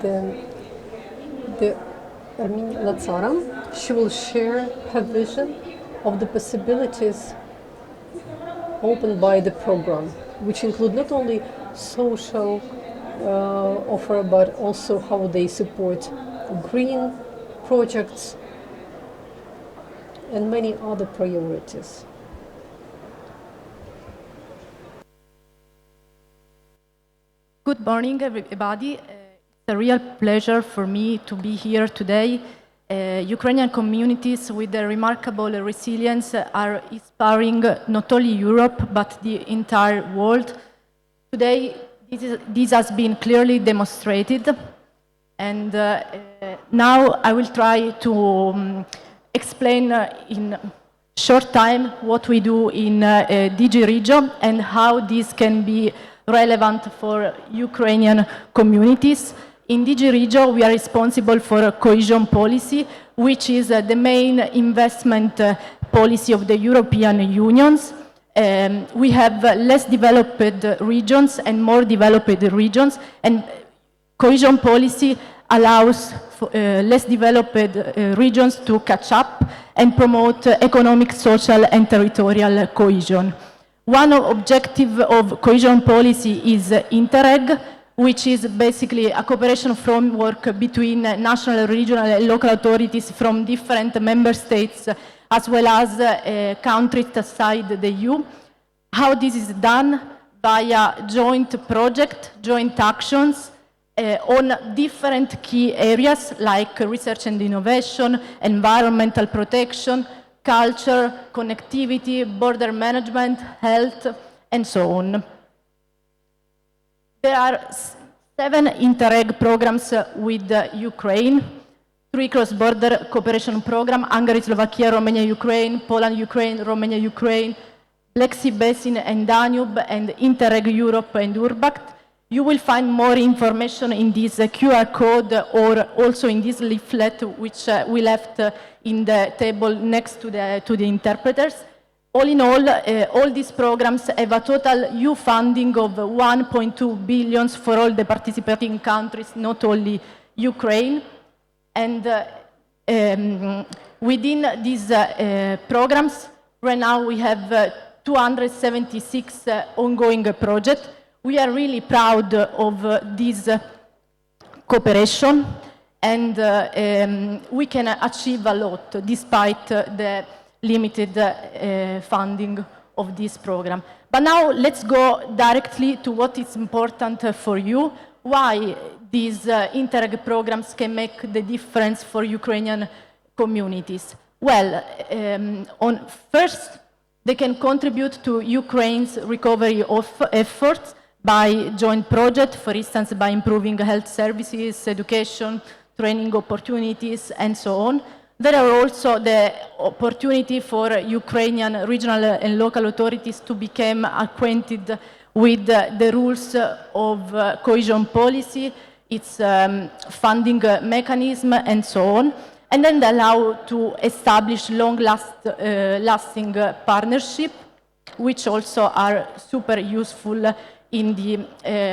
the Armin Latsaram. She will share her vision of the possibilities opened by the program, which include not only social offer, but also how they support green projects and many other priorities. Good morning, everybody. It's a real pleasure for me to be here today. Ukrainian communities with their remarkable resilience are inspiring not only Europe, but the entire world. Today, this has been clearly demonstrated, and now I will try to explain in short time what we do in DG Regio and how this can be relevant for Ukrainian communities. In DG Regio, we are responsible for cohesion policy, which is the main investment policy of the European Union. We have less developed regions and more developed regions, and cohesion policy allows less developed regions to catch up and promote economic, social, and territorial cohesion. One objective of cohesion policy is Interreg, which is basically a cooperation framework between national, regional, and local authorities from different member states, as well as countries outside the EU. How this is done? Via joint project, joint actions, on different key areas like research and innovation, environmental protection, culture, connectivity, border management, health, and so on. There are 7 Interreg programs with Ukraine, 3 cross-border cooperation programs, Hungary, Slovakia, Romania, Ukraine, Poland, Ukraine, Romania, Ukraine, Black Sea Basin and Danube, and Interreg Europe and Urbact. You will find more information in this QR code or also in this leaflet, which we left in the table next to the interpreters. All in all these programs have a total EU funding of 1.2 billion for all the participating countries, not only Ukraine. And within these programs, right now we have 276 ongoing projects. We are really proud of this cooperation, and we can achieve a lot despite the limited funding of this program. But now let's go directly to what is important for you, why these Interreg programs can make the difference for Ukrainian communities. Well, first, they can contribute to Ukraine's recovery efforts by joint projects, for instance, by improving health services, education, training opportunities, and so on. There are also the opportunity for Ukrainian regional and local authorities to become acquainted with the rules of cohesion policy, its funding mechanism, and so on, and then allow to establish long-lasting partnership, which also are super useful in the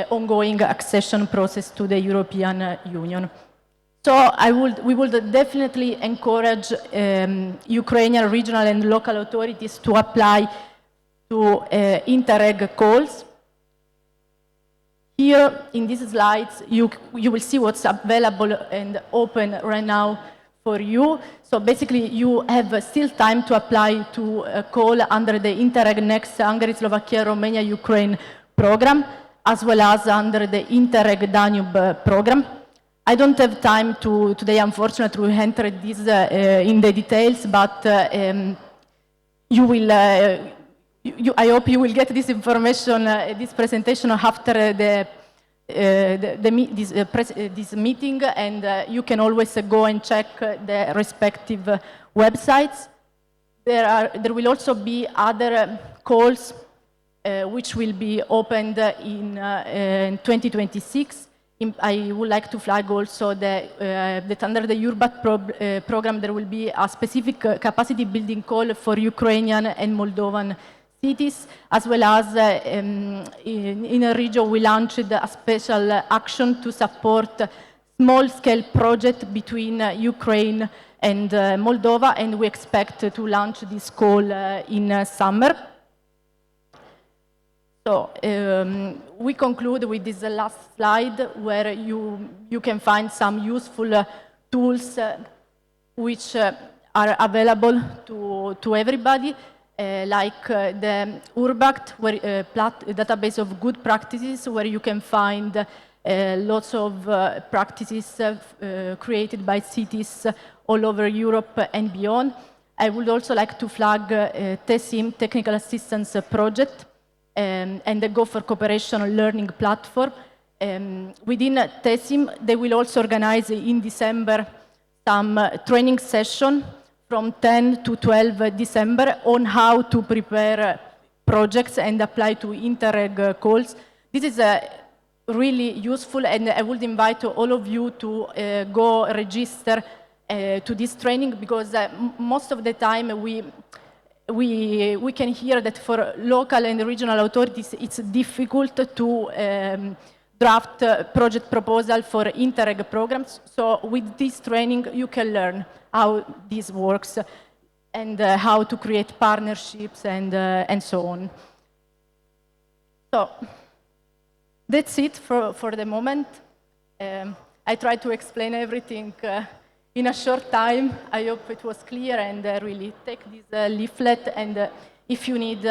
ongoing accession process to the European Union. So we would definitely encourage Ukrainian regional and local authorities to apply to Interreg calls. Here in these slides, you will see what's available and open right now for you. So basically, you have still time to apply to a call under the Interreg Next Hungary, Slovakia, Romania, Ukraine program, as well as under the Interreg Danube program. I don't have time today, unfortunately, to enter this in the details, but you will. I hope you will get this information, this presentation after this meeting, and you can always go and check the respective websites. There will also be other calls which will be opened in 2026. I would like to flag also that under the URBAT program there will be a specific capacity building call for Ukrainian and Moldovan cities, as well as in a region we launched a special action to support small-scale project between Ukraine and Moldova, and we expect to launch this call in summer. So we conclude with this last slide where you can find some useful tools which are available to everybody, like the URBACT, database of good practices, where you can find lots of practices created by cities all over Europe and beyond. I would also like to flag TESIM, Technical Assistance Project, and the Go for Cooperation learning platform. Within TESIM, they will also organize in December some training session from 10 to 12 December on how to prepare projects and apply to Interreg calls. This is really useful, and I would invite all of you to go register to this training, because most of the time we can hear that for local and regional authorities it's difficult to draft project proposal for Interreg programs. So with this training you can learn how this works and how to create partnerships and so on. So that's it for the moment. I tried to explain everything in a short time. I hope it was clear, and really take this leaflet, and if you need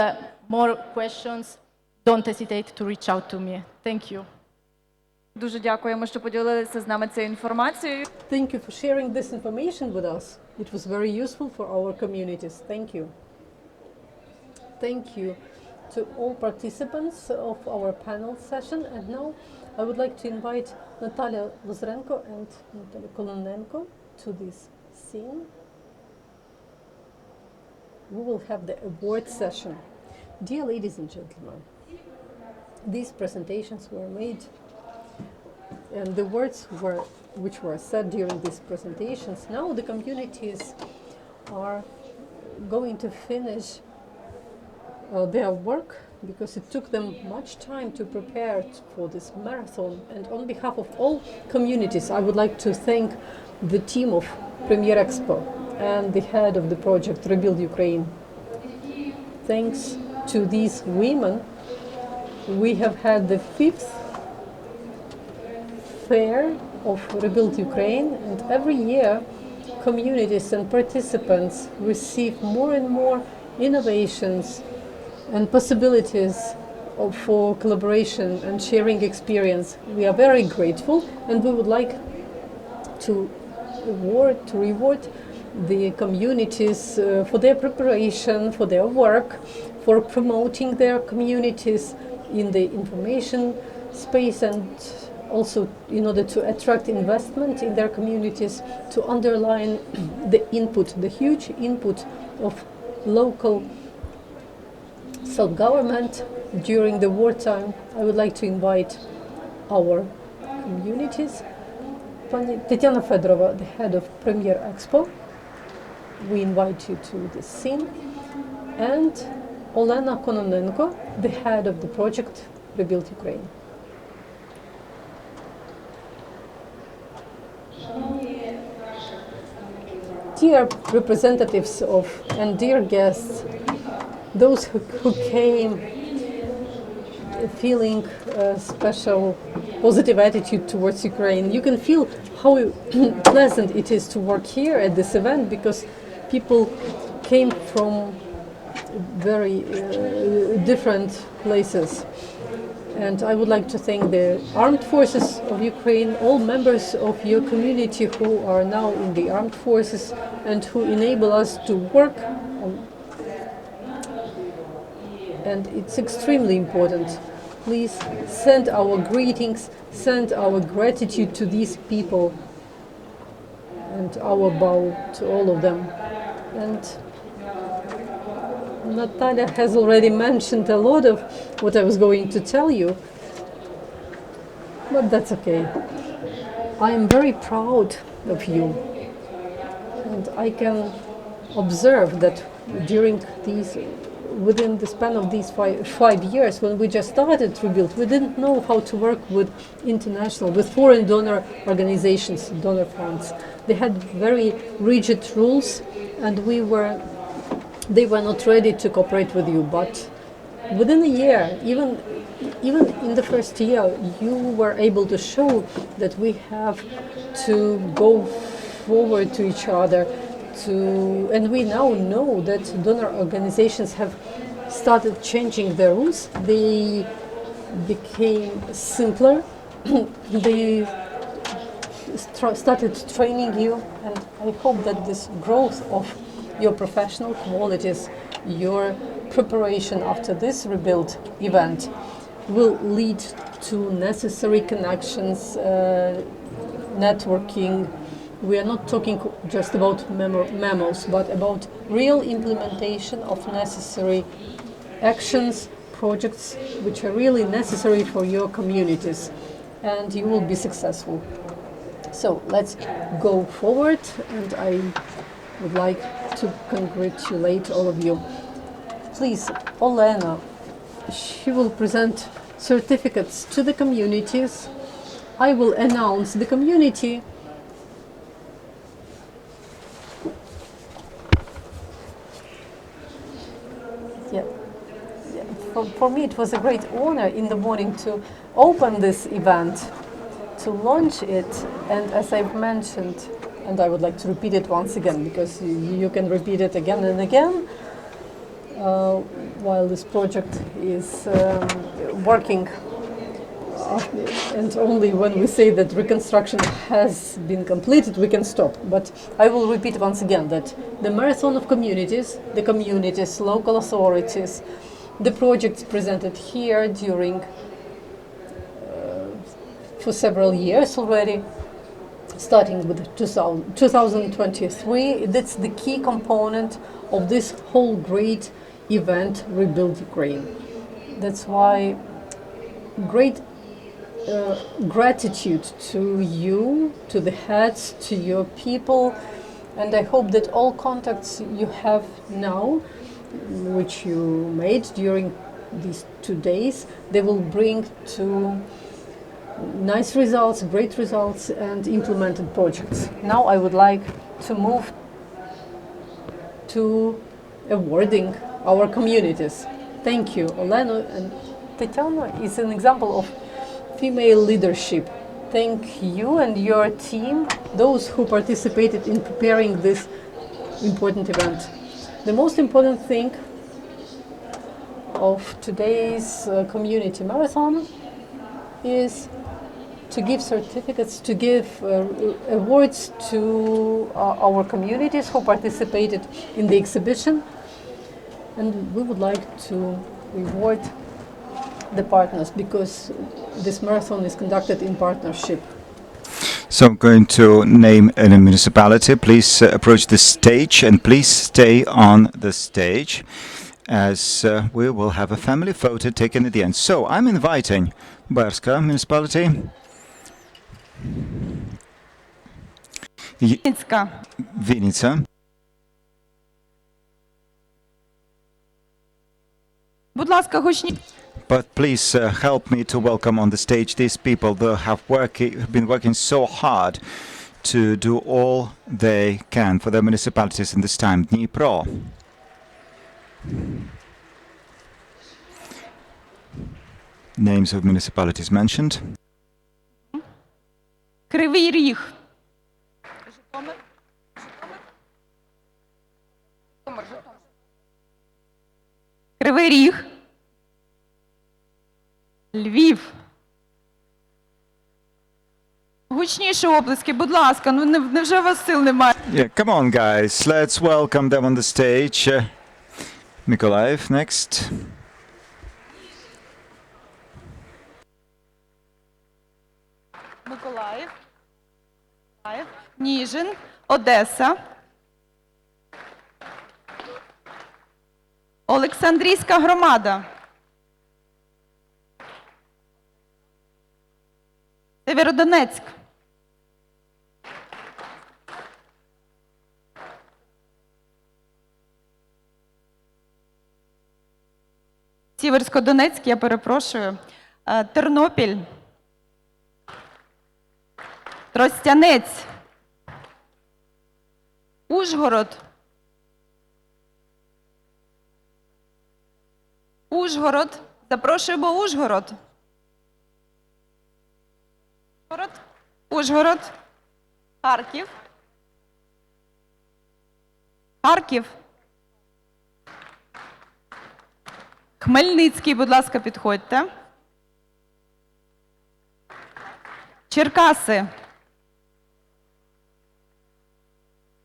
more questions, don't hesitate to reach out to me. Thank you. Дуже дякуємо, що поділилися з нами цією інформацією. Thank you for sharing this information with us. It was very useful for our communities. Thank you. Thank you to all participants of our panel session. And now I would like to invite Natalia Lozarenko and Natalia Kononenko to this scene. We will have the award session. Dear ladies and gentlemen, these presentations were made, and the words which were said during these presentations, now the communities are going to finish their work, because it took them much time to prepare for this marathon. And on behalf of all communities, I would like to thank the team of Premier Expo and the head of the project ReBuild Ukraine. Thanks to these women, we have had the 5th fair of ReBuild Ukraine, and every year communities and participants receive more and more innovations and possibilities for collaboration and sharing experience. We are very grateful, and we would like to reward the communities for their preparation, for their work, for promoting their communities in the information space, and also in order to attract investment in their communities, to underline the input, the huge input of local self-government during the wartime. I would like to invite our communities. Pani Tetiana Fedorova, the head of Premier Expo, we invite you to the scene, and Olena Kononenko, the head of the project ReBuild Ukraine. Dear representatives of and dear guests, those who came feeling a special positive attitude towards Ukraine, you can feel how pleasant it is to work here at this event, because people came from very different places. And I would like to thank the Armed Forces of Ukraine, all members of your community who are now in the Armed Forces and who enable us to work on. And it's extremely important. Please send our greetings, send our gratitude to these people, and our bow to all of them. And Natalia has already mentioned a lot of what I was going to tell you, but that's okay. I am very proud of you, and I can observe that within the span of these 5 years, when we just started ReBuild, we didn't know how to work with foreign donor organizations, donor funds. They had very rigid rules, and they were not ready to cooperate with you. But within a year, even in the first year, you were able to show that we have to go forward to each other. And we now know that donor organizations have started changing their rules. They became simpler. They started training you, and I hope that this growth of your professional qualities, your preparation after this ReBuild event will lead to necessary connections, networking. We are not talking just about memos, but about real implementation of necessary actions, projects which are really necessary for your communities, and you will be successful. So let's go forward, and I would like to congratulate all of you. Please, Olena, she will present certificates to the communities. I will announce the community. For me, it was a great honor in the morning to open this event, to launch it, and as I've mentioned, and I would like to repeat it once again, because you can repeat it again and again while this project is working. And only when we say that reconstruction has been completed, we can stop. But I will repeat once again that the marathon of communities, the communities, local authorities, the projects presented here for several years already, starting with 2023, that's the key component of this whole great event, ReBuild Ukraine. That's why great gratitude to you, to the heads, to your people, and I hope that all contacts you have now, which you made during these 2 days, they will bring to nice results, great results, and implemented projects. Now I would like to move to awarding our communities. Thank you. Olena and Tatiana is an example of female leadership. Thank you and your team, those who participated in preparing this important event. The most important thing of today's community marathon is to give certificates, to give awards to our communities who participated in the exhibition. And we would like to reward the partners, because this marathon is conducted in partnership. So I'm going to name a municipality. Please approach the stage, and please stay on the stage, as we will have a family photo taken at the end. So I'm inviting Barska municipality, Vinica, Будь ласка, гучні. but please help me to welcome on the stage these people that have been working so hard to do all they can for their municipalities in this time. Dnipro. Names of municipalities mentioned. Кривий Ріг. Кривий Ріг. Львів. Гучніші оплески, будь ласка, ну невже у вас сил немає? Yeah, come on, guys. Let's welcome them on the stage. Mykolaiv next. Миколаїв. Ніжин. Одеса. Олександрійська громада. Сєвєродонецьк. Сіверсько-Донецьк, я перепрошую. Тернопіль. Тростянець. Ужгород. Ужгород. Запрошуємо Ужгород. Ужгород. Харків. Харків. Хмельницький, будь ласка, підходьте. Черкаси.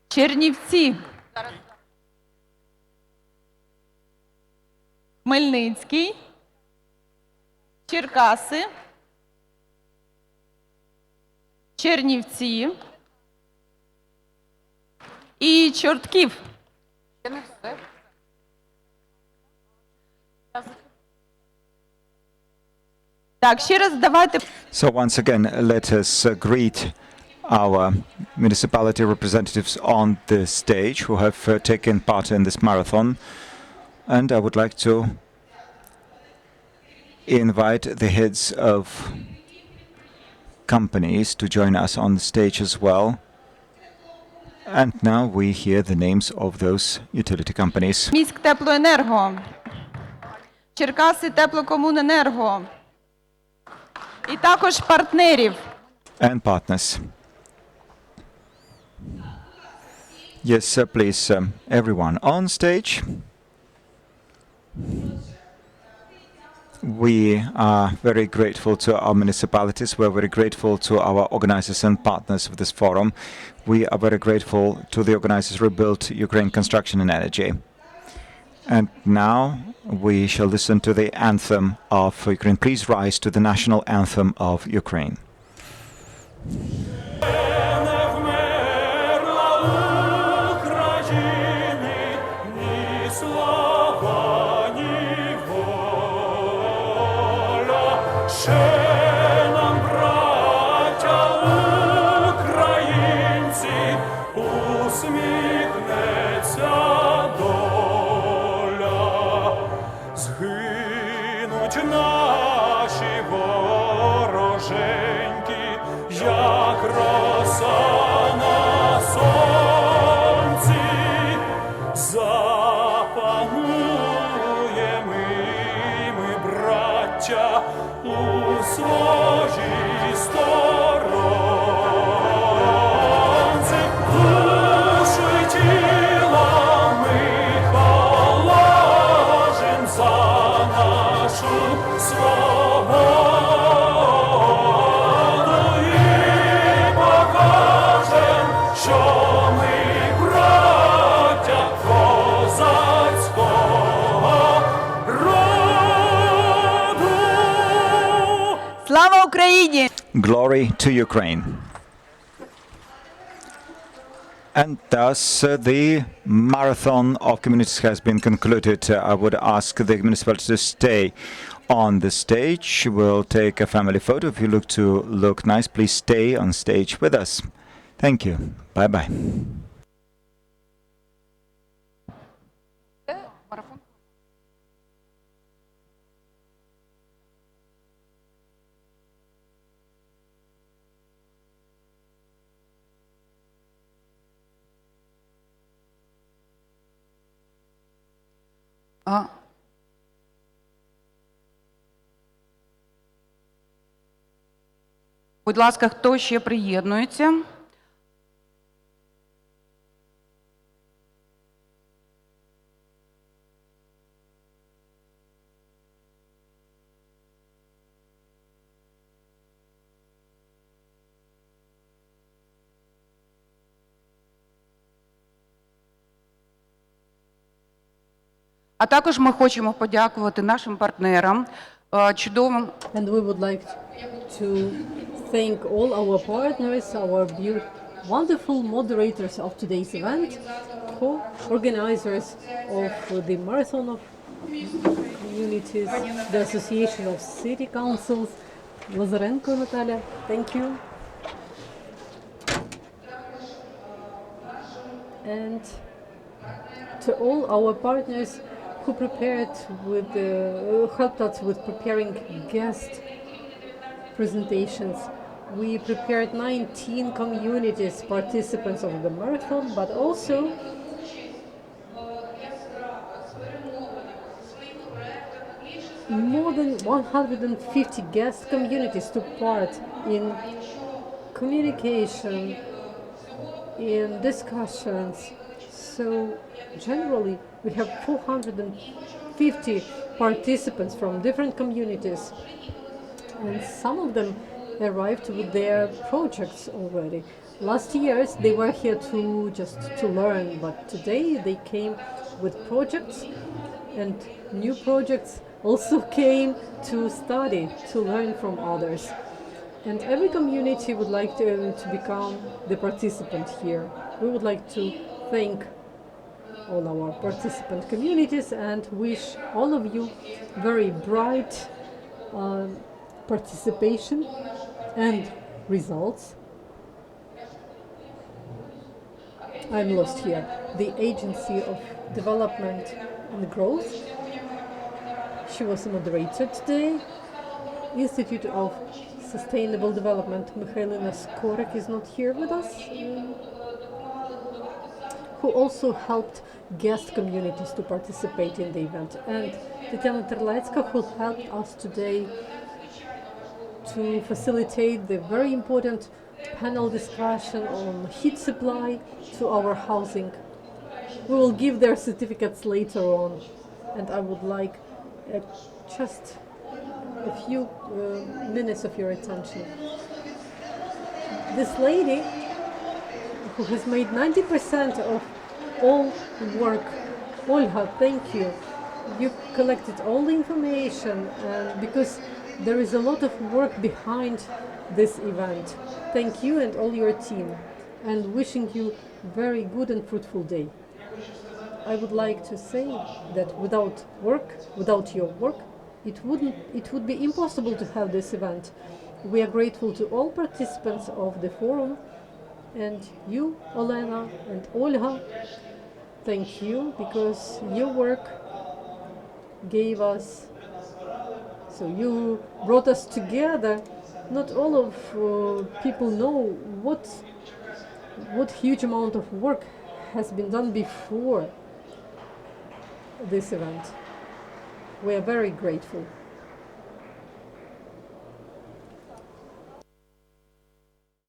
Чернівці. Хмельницький. Черкаси. Чернівці. І Чортків. Так, ще раз давайте. So once again, let us greet our municipality representatives on the stage who have taken part in this marathon. And I would like to invite the heads of companies to join us on the stage as well. And now we hear the names of those utility companies. Міськ Теплоенерго. Черкаси Теплокомуненерго. І також партнерів. And partners. Yes, please, everyone on stage. We are very grateful to our municipalities. We're very grateful to our organizers and partners of this forum. We are very grateful to the organizers ReBuild Ukraine Construction and Energy. And now we shall listen to the anthem of Ukraine. Please rise to the national anthem of Ukraine. Наші вороженьки, як роса на сонці, запануємо ми, браття, у своїй сторонці. Душу й тіло ми положим за нашу свободу і покажем, що ми браття козацького роду. Слава Україні! Glory to Ukraine. And thus the marathon of communities has been concluded. I would ask the municipality to stay on the stage. We'll take a family photo. If you look nice, please stay on stage with us. Thank you. Bye-bye. Будь ласка, хто ще приєднується? А також ми хочемо подякувати нашим партнерам, чудовим And we would like to thank all our partners, our wonderful moderators of today's event, co-organizers of the Marathon of Communities, the Association of City Councils, Lazarenko Natalia, thank you. And to all our partners who helped us with preparing guest presentations. We prepared 19 communities participants of the marathon, but also more than 150 guest communities took part in communication, in discussions. So generally we have 450 participants from different communities, and some of them arrived with their projects already. Last years they were here to learn, but today they came with projects, and new projects also came to study, to learn from others. And every community would like to become the participant here. We would like to thank all our participant communities and wish all of you very bright participation and results. I'm lost here. The Agency of Development and Growth. She was a moderator today. Institute of Sustainable Development, Mikhailina Skorek is not here with us, who also helped guest communities to participate in the event. And Tatiana Terlaitska, who helped us today to facilitate the very important panel discussion on heat supply to our housing. We will give their certificates later on, and I would like just a few minutes of your attention. This lady, who has made 90% of all work, Olga, thank you. You collected all the information, because there is a lot of work behind this event. Thank you and all your team, and wishing you very good and fruitful day. I would like to say that without your work, it would be impossible to have this event. We are grateful to all participants of the forum, and you, Olena and Olga, thank you, because your work gave us, so you brought us together. Not all of people know what huge amount of work has been done before this event. We are very grateful.